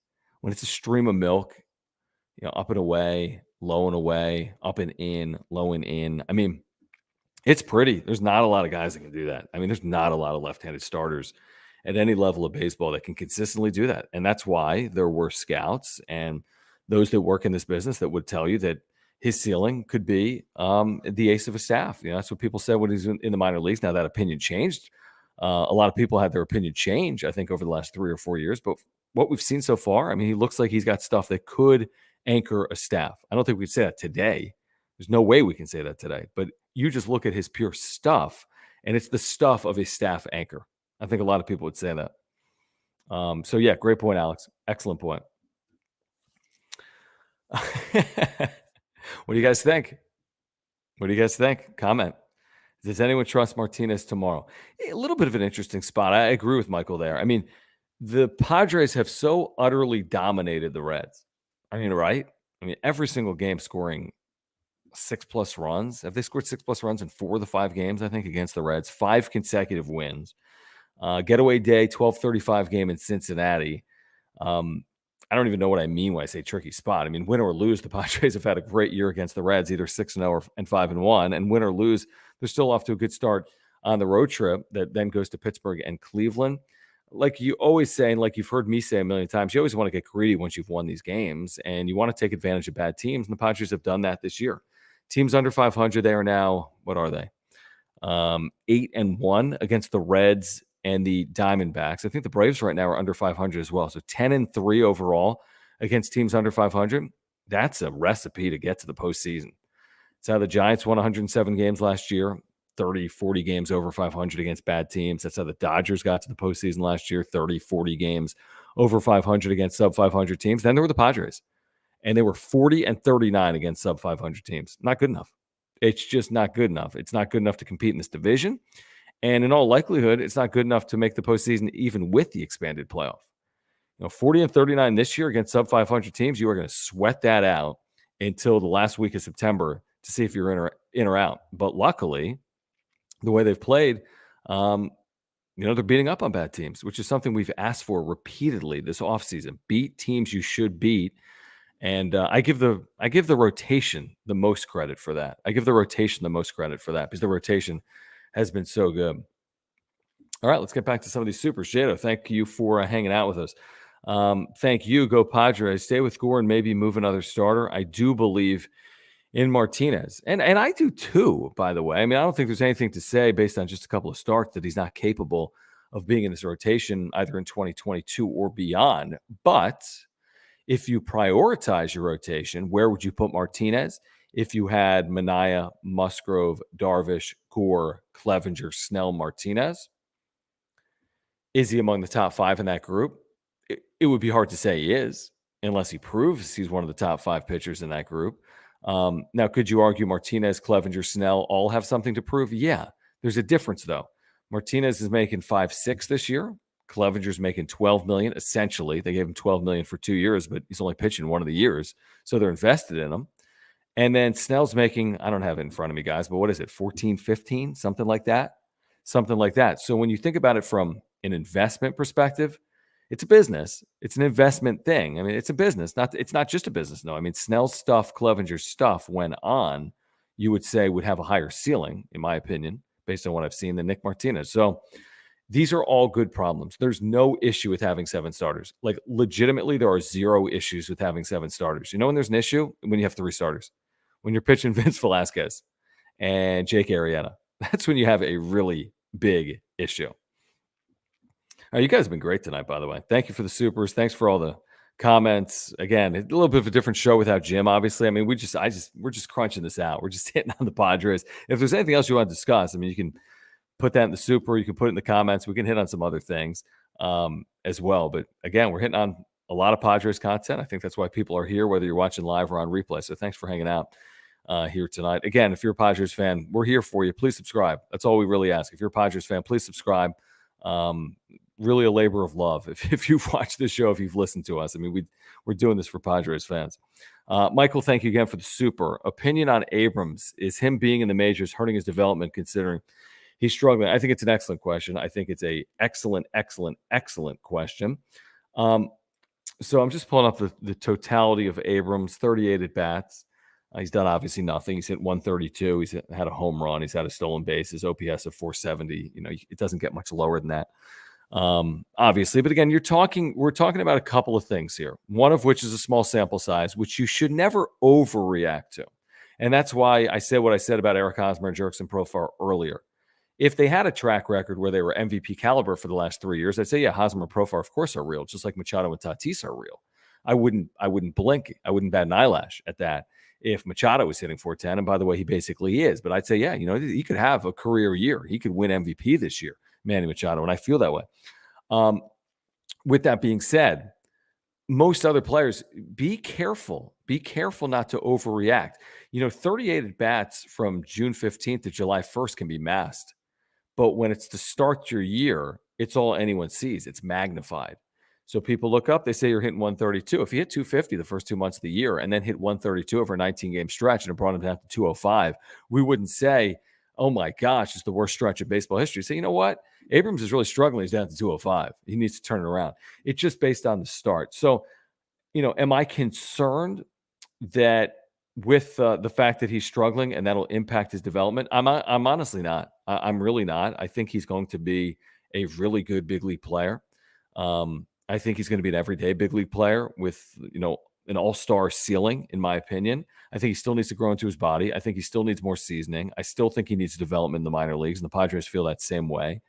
when it's a stream of milk, up and away, low and away, up and in, low and in. I mean, it's pretty. There's not a lot of guys that can do that. I mean, there's not a lot of left-handed starters at any level of baseball that can consistently do that. And that's why there were scouts and those that work in this business that would tell you that his ceiling could be the ace of a staff. That's what people said when he's in the minor leagues. Now that opinion changed. A lot of people had their opinion change, I think, over the last 3 or 4 years. But what we've seen so far, I mean, he looks like he's got stuff that could anchor a staff. I don't think we could say that today. There's no way we can say that today. But you just look at his pure stuff, and it's the stuff of a staff anchor. I think a lot of people would say that. So, yeah, great point, Alex. Excellent point. What do you guys think? Comment. Does anyone trust Martinez tomorrow? A little bit of an interesting spot. I agree with Michael there. I mean, the Padres have so utterly dominated the Reds. I mean, right? I mean, every single game scoring 6+ runs. Have they scored 6+ runs in 4 of the 5 games, I think, against the Reds? 5 consecutive wins. Getaway day, 12:35 game in Cincinnati. I don't even know what I mean when I say tricky spot. I mean, win or lose, the Padres have had a great year against the Reds, either 6-0 or 5-1. And win or lose, they're still off to a good start on the road trip that then goes to Pittsburgh and Cleveland. Like you always say, and like you've heard me say a million times, you always want to get greedy once you've won these games, and you want to take advantage of bad teams. And the Padres have done that this year. Teams under 500, they are now, what are they? 8-1 against the Reds and the Diamondbacks. I think the Braves right now are under 500 as well. So 10-3 overall against teams under 500. That's a recipe to get to the postseason. It's how the Giants won 107 games last year, 30, 40 games over 500 against bad teams. That's how the Dodgers got to the postseason last year, 30, 40 games over 500 against sub-500 teams. Then there were the Padres, and they were 40-39 against sub-500 teams. Not good enough. It's just not good enough. It's not good enough to compete in this division. And in all likelihood, it's not good enough to make the postseason even with the expanded playoff. 40-39 this year against sub-500 teams, you are going to sweat that out until the last week of September to see if you're in or out. But luckily, the way they've played, they're beating up on bad teams, which is something we've asked for repeatedly this offseason. Beat teams you should beat. And I give the rotation the most credit for that. I give the rotation the most credit for that because the rotation has been so good. All right, let's get back to some of these supers. Jado, thank you for hanging out with us. Thank you. Go Padres. Stay with Gore and maybe move another starter. I do believe in Martinez. And I do too, by the way. I mean, I don't think there's anything to say based on just a couple of starts that he's not capable of being in this rotation either in 2022 or beyond. But if you prioritize your rotation, where would you put Martinez? If you had Manaea, Musgrove, Darvish, Gore, Clevinger, Snell, Martinez, is he among the top 5 in that group? It would be hard to say he is, unless he proves he's one of the top 5 pitchers in that group. Now, could you argue Martinez, Clevinger, Snell all have something to prove? Yeah. There's a difference, though. Martinez is making 5.6 this year. Clevinger's making $12 million. Essentially, they gave him $12 million for 2 years, but he's only pitching one of the years, so they're invested in him. And then Snell's making, I don't have it in front of me, guys, but what is it, 14, 15, something like that? Something like that. So when you think about it from an investment perspective, it's a business. It's an investment thing. I mean, it's a business. It's not just a business, no. I mean, Snell's stuff, Clevinger's stuff, when on, you would say would have a higher ceiling, in my opinion, based on what I've seen, than Nick Martinez. So these are all good problems. There's no issue with having 7 starters. Like, legitimately, there are 0 issues with having 7 starters. You know when there's an issue? When you have 3 starters. When you're pitching Vince Velasquez and Jake Arrieta. That's when you have a really big issue. All right, you guys have been great tonight, by the way. Thank you for the supers. Thanks for all the comments. Again, a little bit of a different show without Jim, obviously. I mean, we're just crunching this out. We're just hitting on the Padres. If there's anything else you want to discuss, I mean, you can put that in the super. You can put it in the comments. We can hit on some other things as well. But again, we're hitting on a lot of Padres content. I think that's why people are here, whether you're watching live or on replay. So thanks for hanging out here tonight. Again, if you're a Padres fan, we're here for you. Please subscribe. That's all we really ask. If you're a Padres fan, please subscribe. Really a labor of love. If you've watched this show, if you've listened to us, I mean, we're doing this for Padres fans. Michael, thank you again for the super. Opinion on Abrams. Is him being in the majors hurting his development considering he's struggling? I think it's an excellent question. I think it's a excellent question. So I'm just pulling up the totality of Abrams, 38 at-bats. He's done obviously nothing. He's hit 132. He's had a home run. He's had a stolen base. His OPS of 470. You know, it doesn't get much lower than that. Obviously, but again, we're talking about a couple of things here. One of which is a small sample size, which you should never overreact to. And that's why I said what I said about Eric Hosmer and Jurickson Profar earlier. If they had a track record where they were MVP caliber for the last 3 years, I'd say, yeah, Hosmer and Profar, of course, are real, just like Machado and Tatis are real. I wouldn't blink. I wouldn't bat an eyelash at that if Machado was hitting 410. And by the way, he basically is. But I'd say, yeah, he could have a career year. He could win MVP this year, Manny Machado, and I feel that way. With that being said, most other players, be careful. Be careful not to overreact. 38 at-bats from June 15th to July 1st can be masked. But when it's to start your year, it's all anyone sees. It's magnified. So people look up, they say you're hitting 132. If you hit 250 the first 2 months of the year and then hit 132 over a 19-game stretch and it brought him down to 205, we wouldn't say, oh my gosh, it's the worst stretch of baseball history. Say, you know what? Abrams is really struggling. He's down to 205. He needs to turn it around. It's just based on the start. So, am I concerned that with the fact that he's struggling and that'll impact his development? I'm honestly not. I'm really not. I think he's going to be a really good big league player. I think he's going to be an everyday big league player with, an all-star ceiling, in my opinion. I think he still needs to grow into his body. I think he still needs more seasoning. I still think he needs development in the minor leagues, and the Padres feel that same way.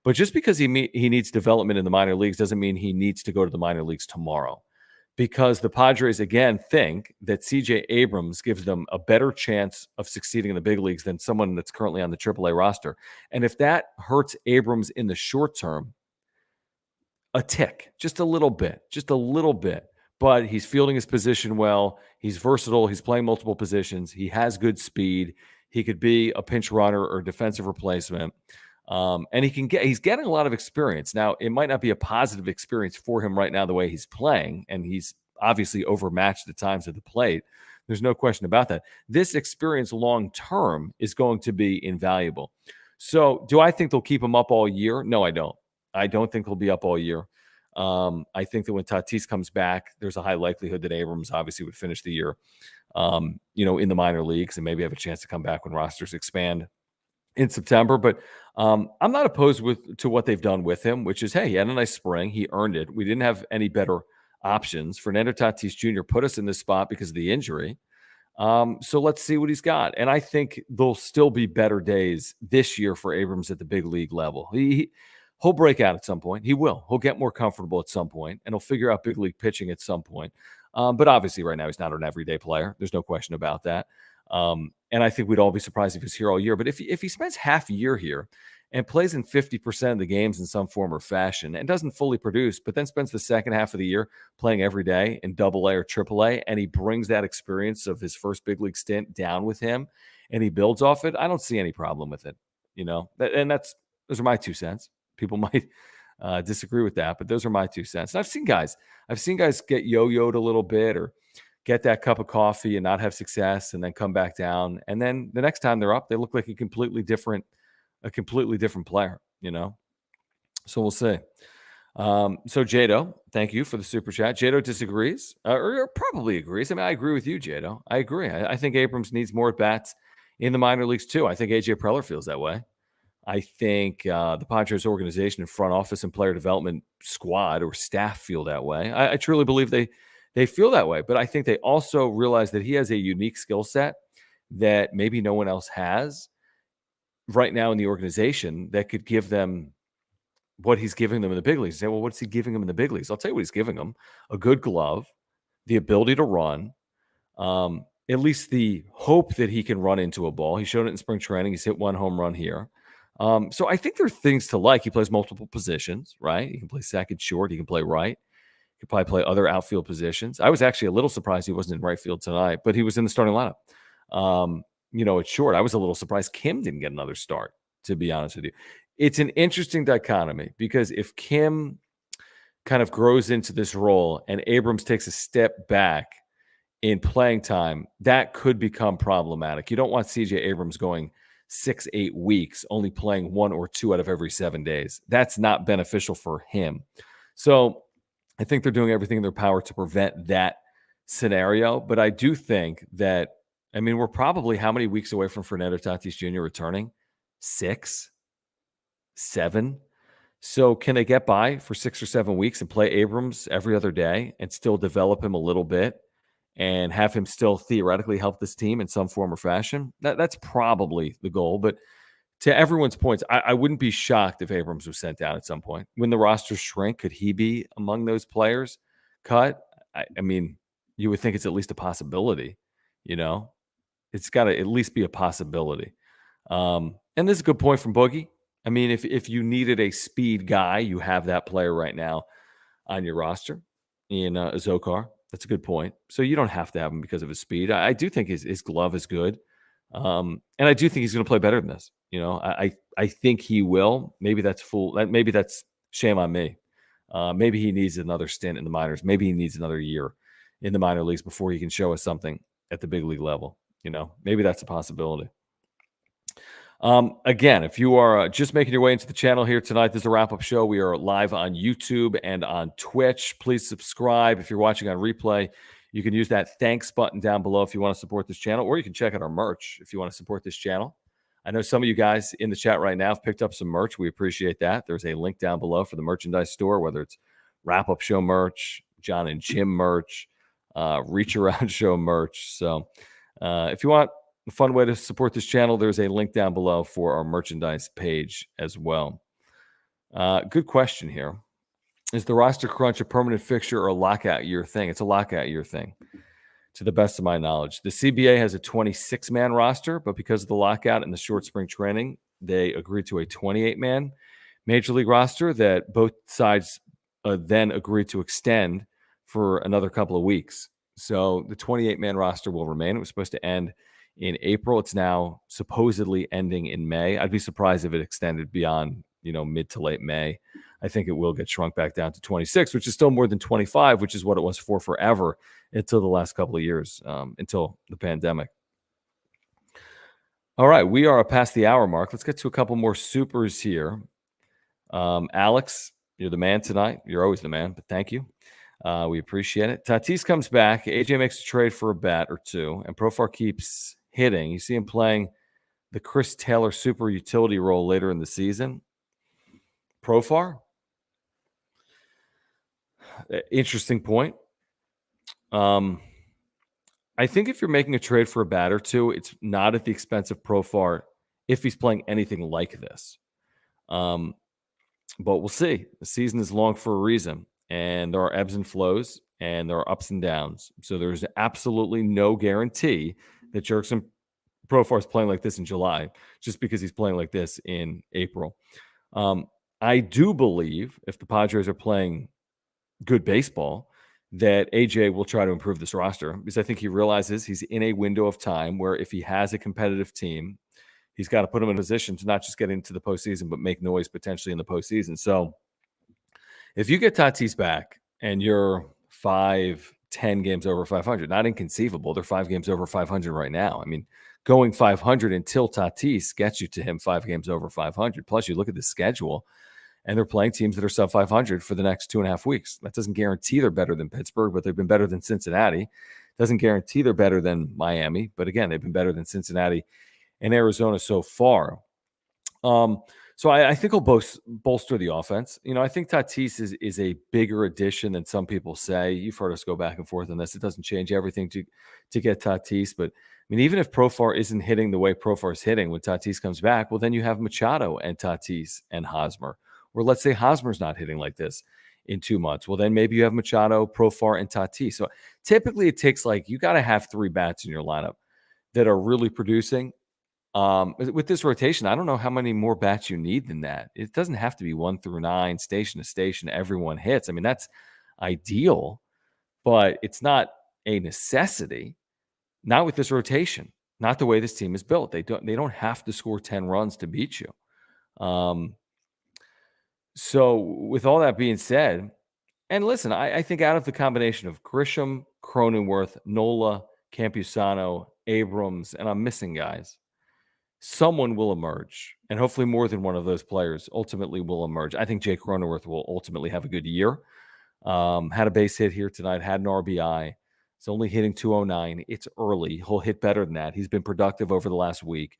But just because he needs development in the minor leagues doesn't mean he needs to go to the minor leagues tomorrow. Because the Padres, again, think that C.J. Abrams gives them a better chance of succeeding in the big leagues than someone that's currently on the AAA roster. And if that hurts Abrams in the short term, a tick, just a little bit. But he's fielding his position well. He's versatile. He's playing multiple positions. He has good speed. He could be a pinch runner or defensive replacement. And he's getting a lot of experience. Now, it might not be a positive experience for him right now, the way he's playing, and he's obviously overmatched at times at the plate. There's no question about that. This experience long-term is going to be invaluable. So do I think they'll keep him up all year? No, I don't. I don't think he'll be up all year. I think that when Tatis comes back, there's a high likelihood that Abrams obviously would finish the year, in the minor leagues and maybe have a chance to come back when rosters expand in September. But I'm not opposed to what they've done with him, which is, hey, he had a nice spring. He earned it. We didn't have any better options. Fernando Tatis Jr. put us in this spot because of the injury. So let's see what he's got. And I think there'll still be better days this year for Abrams at the big league level. He'll break out at some point. He will. He'll get more comfortable at some point, and he'll figure out big league pitching at some point. But obviously right now he's not an everyday player. There's no question about that. And I think we'd all be surprised if he's here all year. But if he spends half a year here and plays in 50% of the games in some form or fashion and doesn't fully produce, but then spends the second half of the year playing every day in Double-A or Triple-A, and he brings that experience of his first big league stint down with him and he builds off it, I don't see any problem with it. And those are my 2 cents. People might disagree with that, but those are my 2 cents. And I've seen guys get yo-yoed a little bit or get that cup of coffee and not have success and then come back down. And then the next time they're up, they look like a completely different player, So we'll see. So Jado, thank you for the super chat. Jado disagrees or probably agrees. I mean, I agree with you, Jado. I agree. I think Abrams needs more at-bats in the minor leagues too. I think AJ Preller feels that way. I think the Padres organization and front office and player development squad or staff feel that way. I truly believe they feel that way, but I think they also realize that he has a unique skill set that maybe no one else has right now in the organization that could give them what he's giving them in the big leagues. You say, well, what's he giving them in the big leagues? I'll tell you what he's giving them: a good glove, the ability to run, at least the hope that he can run into a ball. He showed it in spring training. He's hit 1 home run here. So I think there are things to like. He plays multiple positions, right? He can play second, short. He can play right. He could probably play other outfield positions. I was actually a little surprised he wasn't in right field tonight, but he was in the starting lineup. At short, I was a little surprised Kim didn't get another start, to be honest with you. It's an interesting dichotomy because if Kim kind of grows into this role and Abrams takes a step back in playing time, that could become problematic. You don't want CJ Abrams going 6-8 weeks, only playing 1 or 2 out of every 7 days. That's not beneficial for him. So I think they're doing everything in their power to prevent that scenario. But I do think that, we're probably how many weeks away from Fernando Tatis Jr. returning? 6, 7. So can they get by for 6 or 7 weeks and play Abrams every other day and still develop him a little bit and have him still theoretically help this team in some form or fashion? That's probably the goal. But to everyone's points, I wouldn't be shocked if Abrams was sent down at some point. When the roster shrink, could he be among those players cut? You would think it's at least a possibility, It's got to at least be a possibility. And this is a good point from Boogie. If you needed a speed guy, you have that player right now on your roster in Zokar. That's a good point. So you don't have to have him because of his speed. I do think his glove is good. And I do think he's going to play better than this. I think he will. Maybe that's shame on me. Maybe he needs another stint in the minors. Maybe he needs another year in the minor leagues before he can show us something at the big league level. Maybe that's a possibility. Again, if you are just making your way into the channel here tonight, this is a wrap-up show. We are live on YouTube and on Twitch. Please subscribe. If you're watching on replay, you can use that thanks button down below if you want to support this channel, or you can check out our merch if you want to support this channel. I know some of you guys in the chat right now have picked up some merch. We appreciate that. There's a link down below for the merchandise store, whether it's wrap-up show merch, John and Jim merch, reach around show merch. So if you want a fun way to support this channel, there's a link down below for our merchandise page as well. Good question here. Is the roster crunch a permanent fixture or a lockout year thing? It's a lockout year thing, to the best of my knowledge. The CBA has a 26-man roster, but because of the lockout and the short spring training, they agreed to a 28-man Major League roster that both sides then agreed to extend for another couple of weeks. So the 28-man roster will remain. It was supposed to end in April. It's now supposedly ending in May. I'd be surprised if it extended beyond, mid to late May. I think it will get shrunk back down to 26, which is still more than 25, which is what it was for forever until the last couple of years, until the pandemic. All right, we are past the hour mark. Let's get to a couple more supers here. Alex, you're the man tonight. You're always the man, but thank you. We appreciate it. Tatis comes back. AJ makes a trade for a bat or two, and Profar keeps hitting. You see him playing the Chris Taylor super utility role later in the season. Profar, interesting point. I think if you're making a trade for a bat or two, it's not at the expense of Profar if he's playing anything like this. But we'll see. The season is long for a reason, and there are ebbs and flows, and there are ups and downs. So there's absolutely no guarantee that Jurickson Profar is playing like this in July just because he's playing like this in April. I do believe if the Padres are playing good baseball, that AJ will try to improve this roster because I think he realizes he's in a window of time where if he has a competitive team, he's got to put him in a position to not just get into the postseason, but make noise potentially in the postseason. So if you get Tatis back and you're 5-10 games over 500, not inconceivable. They're 5 games over 500 right now. I mean, going 500 until Tatis gets you to him 5 games over 500. Plus, you look at the schedule, and they're playing teams that are sub 500 for the next 2.5 weeks. That doesn't guarantee they're better than Pittsburgh, but they've been better than Cincinnati. Doesn't guarantee they're better than Miami, but again, they've been better than Cincinnati and Arizona so far. So I think he'll bolster the offense. You know, I think Tatis is a bigger addition than some people say. You've heard us go back and forth on this. It doesn't change everything to get Tatis, but I mean, even if Profar isn't hitting the way Profar is hitting when Tatis comes back, well, then you have Machado and Tatis and Hosmer. Or let's say Hosmer's not hitting like this in 2 months. Well, then maybe you have Machado, Profar, and Tatis. So typically it takes you got to have 3 bats in your lineup that are really producing. With this rotation, I don't know how many more bats you need than that. It doesn't have to be 1 through 9, station to station, everyone hits. I mean, that's ideal, but it's not a necessity. Not with this rotation. Not the way this team is built. They don't have to score 10 runs to beat you. So with all that being said, and listen, I think out of the combination of Grisham, Cronenworth, Nola, Campusano, Abrams, and I'm missing guys, someone will emerge, and hopefully more than one of those players ultimately will emerge. I think Jake Cronenworth will ultimately have a good year. Had a base hit here tonight, had an RBI. It's only hitting 209. It's early. He'll hit better than that. He's been productive over the last week.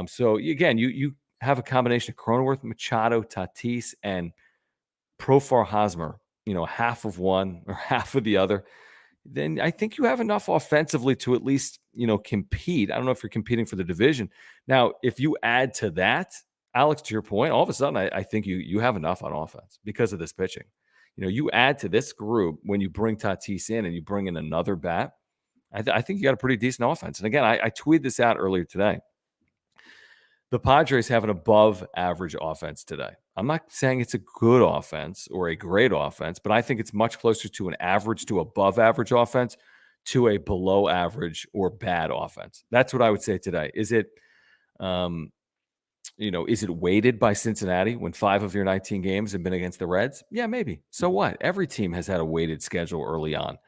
So again, you have a combination of Cronenworth, Machado, Tatis, and Profar Hosmer, half of one or half of the other, then I think you have enough offensively to at least, compete. I don't know if you're competing for the division. Now, if you add to that, Alex, to your point, all of a sudden, I think you have enough on offense because of this pitching. You add to this group when you bring Tatis in and you bring in another bat, I think you got a pretty decent offense. And again, I tweeted this out earlier today. The Padres have an above average offense today. I'm not saying it's a good offense or a great offense, but I think it's much closer to an average to above average offense to a below average or bad offense. That's what I would say today. Is it, is it weighted by Cincinnati when 5 of your 19 games have been against the Reds? Yeah, maybe. So what? Every team has had a weighted schedule early on.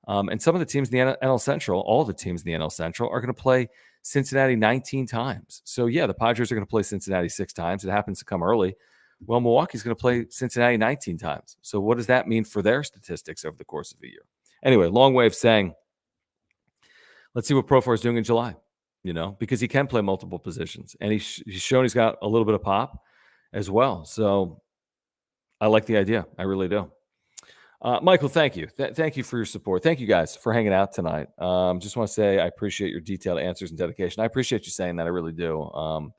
And some of the teams in the NL Central, all the teams in the NL Central are going to play Cincinnati 19 times. So, yeah, the Padres are going to play Cincinnati 6 times. It happens to come early. Well, Milwaukee's going to play Cincinnati 19 times. So what does that mean for their statistics over the course of a year? Anyway, long way of saying, let's see what Profar is doing in July, because he can play multiple positions. And he's shown he's got a little bit of pop as well. So I like the idea. I really do. Michael, thank you. Thank you for your support. Thank you guys for hanging out tonight. Just want to say I appreciate your detailed answers and dedication. I appreciate you saying that. I really do.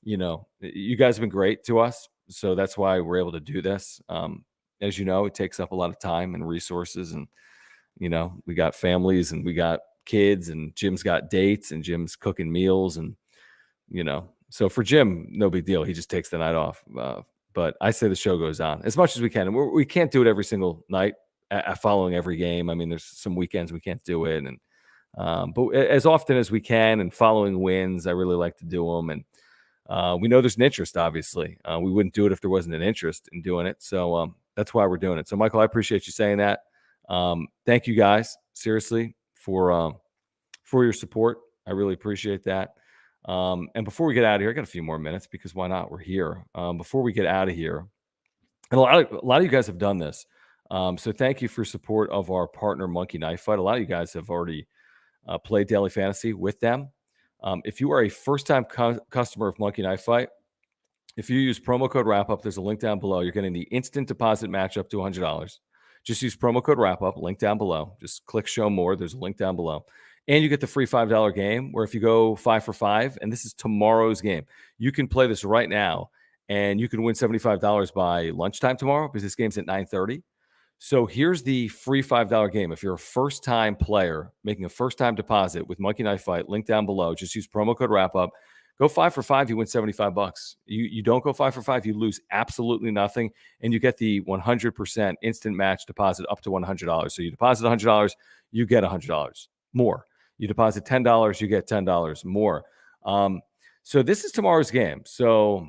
You guys have been great to us. So that's why we're able to do this. As you know, it takes up a lot of time and resources. And, we got families and we got kids and Jim's got dates and Jim's cooking meals. And, so for Jim, no big deal. He just takes the night off. But I say the show goes on as much as we can. And we can't do it every single night following every game. I mean, there's some weekends we can't do it. And but as often as we can and following wins, I really like to do them. And we know there's an interest, obviously. We wouldn't do it if there wasn't an interest in doing it. So that's why we're doing it. So, Michael, I appreciate you saying that. Thank you guys, seriously, for your support. I really appreciate that. And before we get out of here, I got a few more minutes because why not? We're here. Before we get out of here, and a lot of you guys have done this. So thank you for support of our partner Monkey Knife Fight. A lot of you guys have already played Daily Fantasy with them. If you are a first-time customer of Monkey Knife Fight, if you use promo code WRAPUP, there's a link down below. You're getting the instant deposit match up to $100. Just use promo code WRAPUP, link down below. Just click show more. There's a link down below. And you get the free $5 game where if you go 5 for 5, and this is tomorrow's game, you can play this right now and you can win $75 by lunchtime tomorrow because this game's at 9:30. So here's the free $5 game. If you're a first-time player making a first-time deposit with Monkey Knife Fight, link down below. Just use promo code WRAPUP. Go 5 for 5, you win $75. You don't go 5 for 5, you lose absolutely nothing, and you get the 100% instant match deposit up to $100. So you deposit $100, you get $100 more. You deposit $10, you get $10 more. So this is tomorrow's game. So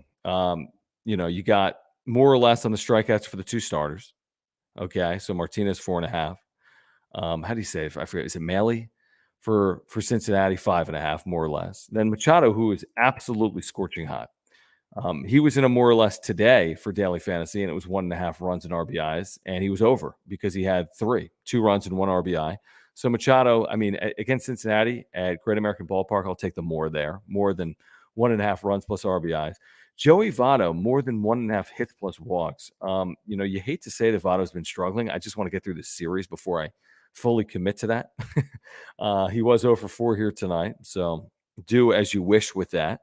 you got more or less on the strikeouts for the two starters. Okay, so Martinez 4.5. How do you say? I forget. Is it Maley for Cincinnati 5.5, more or less? Then Machado, who is absolutely scorching hot. He was in a more or less today for daily fantasy, and it was 1.5 runs and RBIs, and he was over because he had 2 runs and 1 RBI. So Machado, I mean, against Cincinnati at Great American Ballpark, I'll take the more there, more than 1.5 runs plus RBIs. Joey Votto, more than 1.5 hits plus walks. You hate to say that Votto's been struggling. I just want to get through this series before I fully commit to that. He was 0 for 4 here tonight, so do as you wish with that.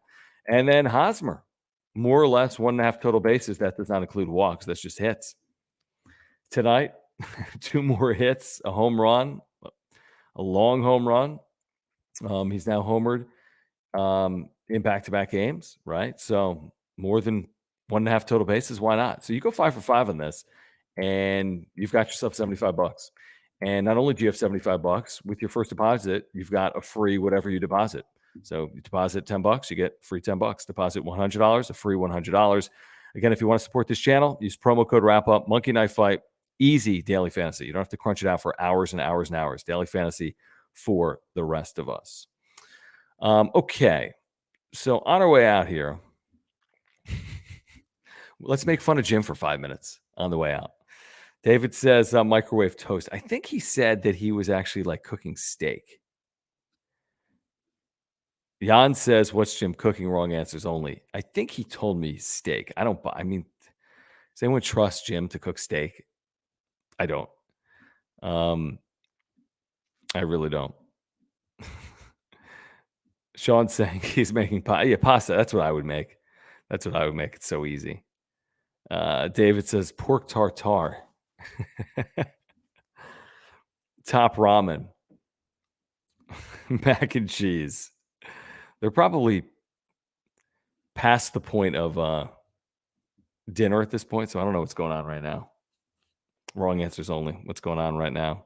And then Hosmer, more or less 1.5 total bases. That does not include walks. That's just hits. Tonight, 2 more hits, a home run, a long home run. He's now homered in back-to-back games, right? So more than 1.5 total bases. Why not? So you go 5 for 5 on this, and you've got yourself $75. And not only do you have $75 with your first deposit, you've got a free whatever you deposit. So you deposit $10, you get free $10. Deposit $100, a free $100. Again, if you want to support this channel, use promo code WRAPUP. Monkey Knife Fight, easy daily fantasy. You don't have to crunch it out for hours and hours and hours. Daily fantasy for the rest of us. Okay, so on our way out here, let's make fun of Jim for 5 minutes on the way out. David says microwave toast. I think he said that he was actually like cooking steak. Jan says, what's Jim cooking? Wrong answers only. I think he told me steak. Does anyone trust Jim to cook steak? I don't. I really don't. Sean's saying he's making pasta. That's what I would make. It's so easy. David says pork tartare. Top ramen. Mac and cheese. They're probably past the point of dinner at this point, so I don't know what's going on right now. Wrong answers only. What's going on right now?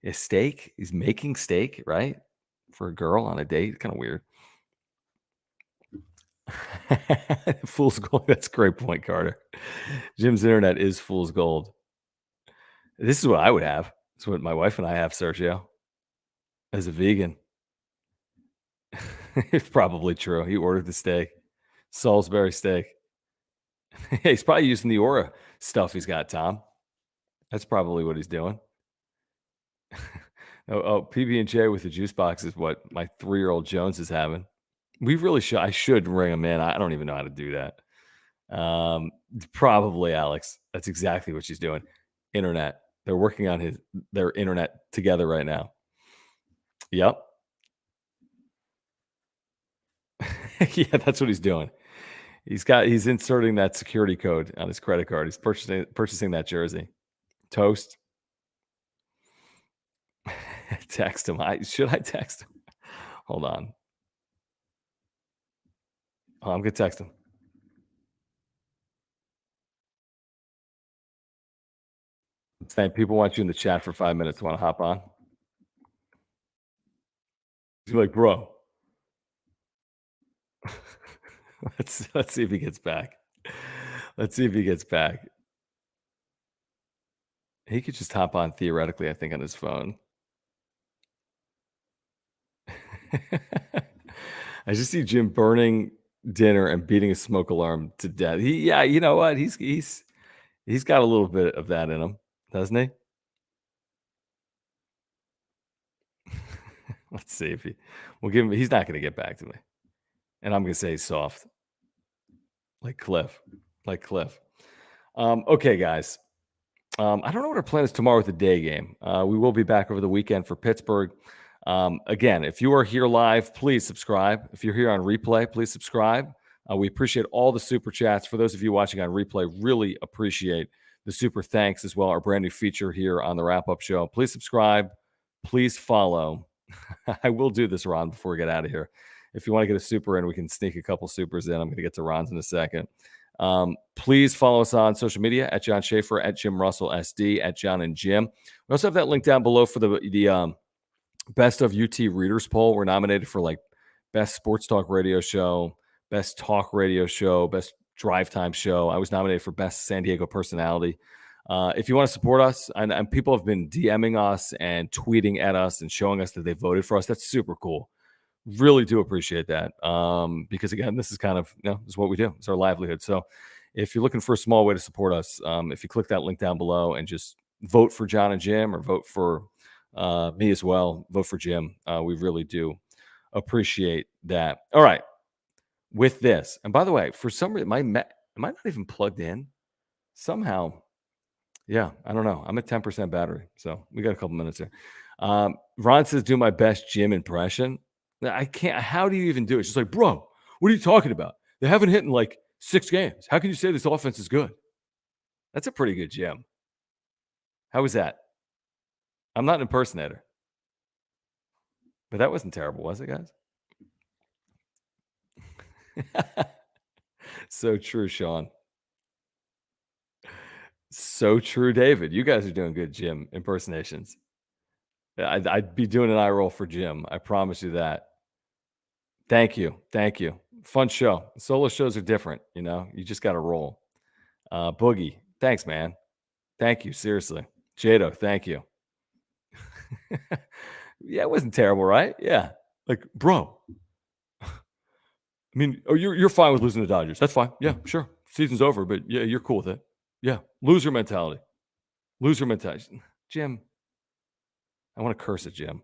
Is steak? He's making steak, right? For a girl on a date? Kind of weird. Fool's gold. That's a great point, Carter. Jim's internet is fool's gold. This is what I would have. This is what my wife and I have, Sergio, as a vegan. It's probably true. He ordered the steak, Salisbury steak. He's probably using the Aura stuff he's got, Tom. That's probably what he's doing. PB&J with the juice box is what my 3-year-old Jones is having. We really should. I should ring him in. I don't even know how to do that. Probably Alex. That's exactly what she's doing. Internet. They're working on their internet together right now. Yep. Yeah, that's what he's doing. He's inserting that security code on his credit card. He's purchasing that jersey. Toast. Text him. Should I text him? Hold on. Oh, I'm gonna text him. Saying people want you in the chat for 5 minutes. Want to hop on? He's like, bro. Let's see if he gets back. Let's see if he gets back. He could just hop on theoretically, I think, on his phone. I just see Jim burning dinner and beating a smoke alarm to death. Yeah, you know what? He's got a little bit of that in him, doesn't he? Let's see if we'll give him. He's not going to get back to me, and I'm going to say he's soft, like Cliff, like Cliff. Okay, guys. I don't know what our plan is tomorrow with the day game. We will be back over the weekend for Pittsburgh. Again, if you are here live, please subscribe. If you're here on replay, please subscribe. We appreciate all the super chats. For those of you watching on replay, really appreciate the super thanks as well. Our brand new feature here on the wrap up show. Please subscribe. Please follow. I will do this, Ron, before we get out of here. If you want to get a super in, we can sneak a couple supers in. I'm going to get to Ron's in a second. Please follow us on social media at John Schaefer, at Jim Russell SD, at John and Jim. We also have that link down below for the best of UT readers poll. We're nominated for like best sports talk radio show, best talk radio show, best drive time show. I was nominated for best San Diego personality. If you want to support us, and people have been DMing us and tweeting at us and showing us that they voted for us, that's super cool. Really do appreciate that. Because again, this is kind of, this is what we do. It's our livelihood. So if you're looking for a small way to support us, if you click that link down below and just vote for John and Jim, or vote for me as well, vote for Jim. We really do appreciate that. All right. With this, and by the way, for some reason, am I not even plugged in? Somehow, yeah, I don't know. I'm at 10% battery, so we got a couple minutes here. Ron says, do my best Jim impression. I can't. How do you even do it? It's just like, bro, what are you talking about? They haven't hit in like 6 games. How can you say this offense is good? That's a pretty good Jim. How was that? I'm not an impersonator. But that wasn't terrible, was it, guys? So true, Sean. So true, David. You guys are doing good Jim impersonations. I'd be doing an eye roll for Jim. I promise you that. Thank you. Thank you. Fun show. Solo shows are different, You just got to roll. Boogie, thanks, man. Thank you. Seriously. Jado, thank you. Yeah, it wasn't terrible, right? Yeah. Like, bro. I mean, you're fine with losing the Dodgers. That's fine. Yeah, sure. Season's over, but yeah, you're cool with it. Yeah. Loser mentality. Loser mentality. Jim. I want to curse at Jim.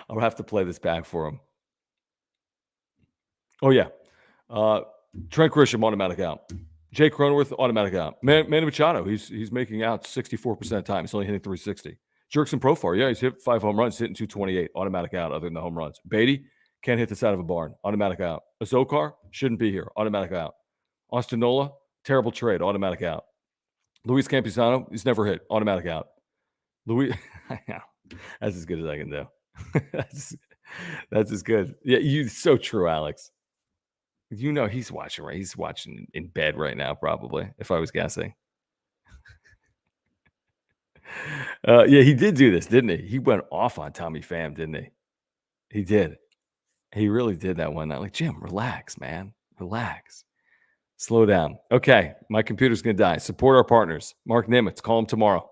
I'll have to play this back for him. Oh, yeah. Trent Grisham, automatic out. Jake Cronenworth, automatic out. Manny Machado, he's making out 64% of the time. He's only hitting 360. Jurickson Profar, yeah, he's hit 5 home runs, hitting 228, automatic out other than the home runs. Beatty, can't hit the side of a barn, automatic out. Azokar, shouldn't be here, automatic out. Austin Nola, terrible trade, automatic out. Luis Campusano, he's never hit, automatic out. That's as good as I can do. That's as good. Yeah, so true, Alex. He's watching, right? He's watching in bed right now, probably, if I was guessing. Yeah, he did do this, didn't he? He went off on Tommy Pham, didn't he? He did. He really did that one night. Like, Jim, relax, man. Relax. Slow down. Okay, my computer's going to die. Support our partners. Mark Nimitz, call him tomorrow.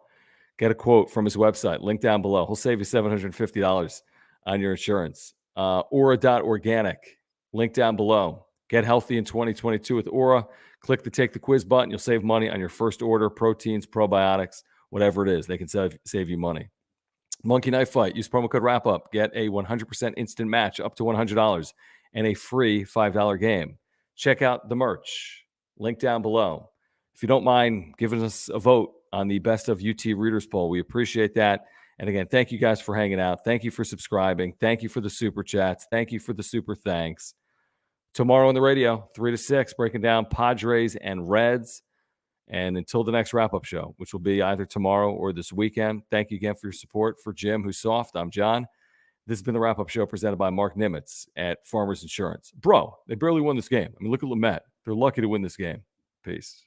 Get a quote from his website. Link down below. He'll save you $750 on your insurance. Aura.organic. Link down below. Get healthy in 2022 with Aura. Click the Take the Quiz button. You'll save money on your first order. Proteins, probiotics, whatever it is. They can save you money. Monkey Knife Fight. Use promo code WRAPUP. Get a 100% instant match up to $100 and a free $5 game. Check out the merch. Link down below. If you don't mind giving us a vote on the best of UT Readers poll, we appreciate that. And again, thank you guys for hanging out. Thank you for subscribing. Thank you for the super chats. Thank you for the super thanks. Tomorrow on the radio, 3 to 6, breaking down Padres and Reds. And until the next wrap-up show, which will be either tomorrow or this weekend, thank you again for your support. For Jim, who's soft, I'm John. This has been the wrap-up show presented by Mark Nimitz at Farmers Insurance. Bro, they barely won this game. I mean, look at Lamet. They're lucky to win this game. Peace.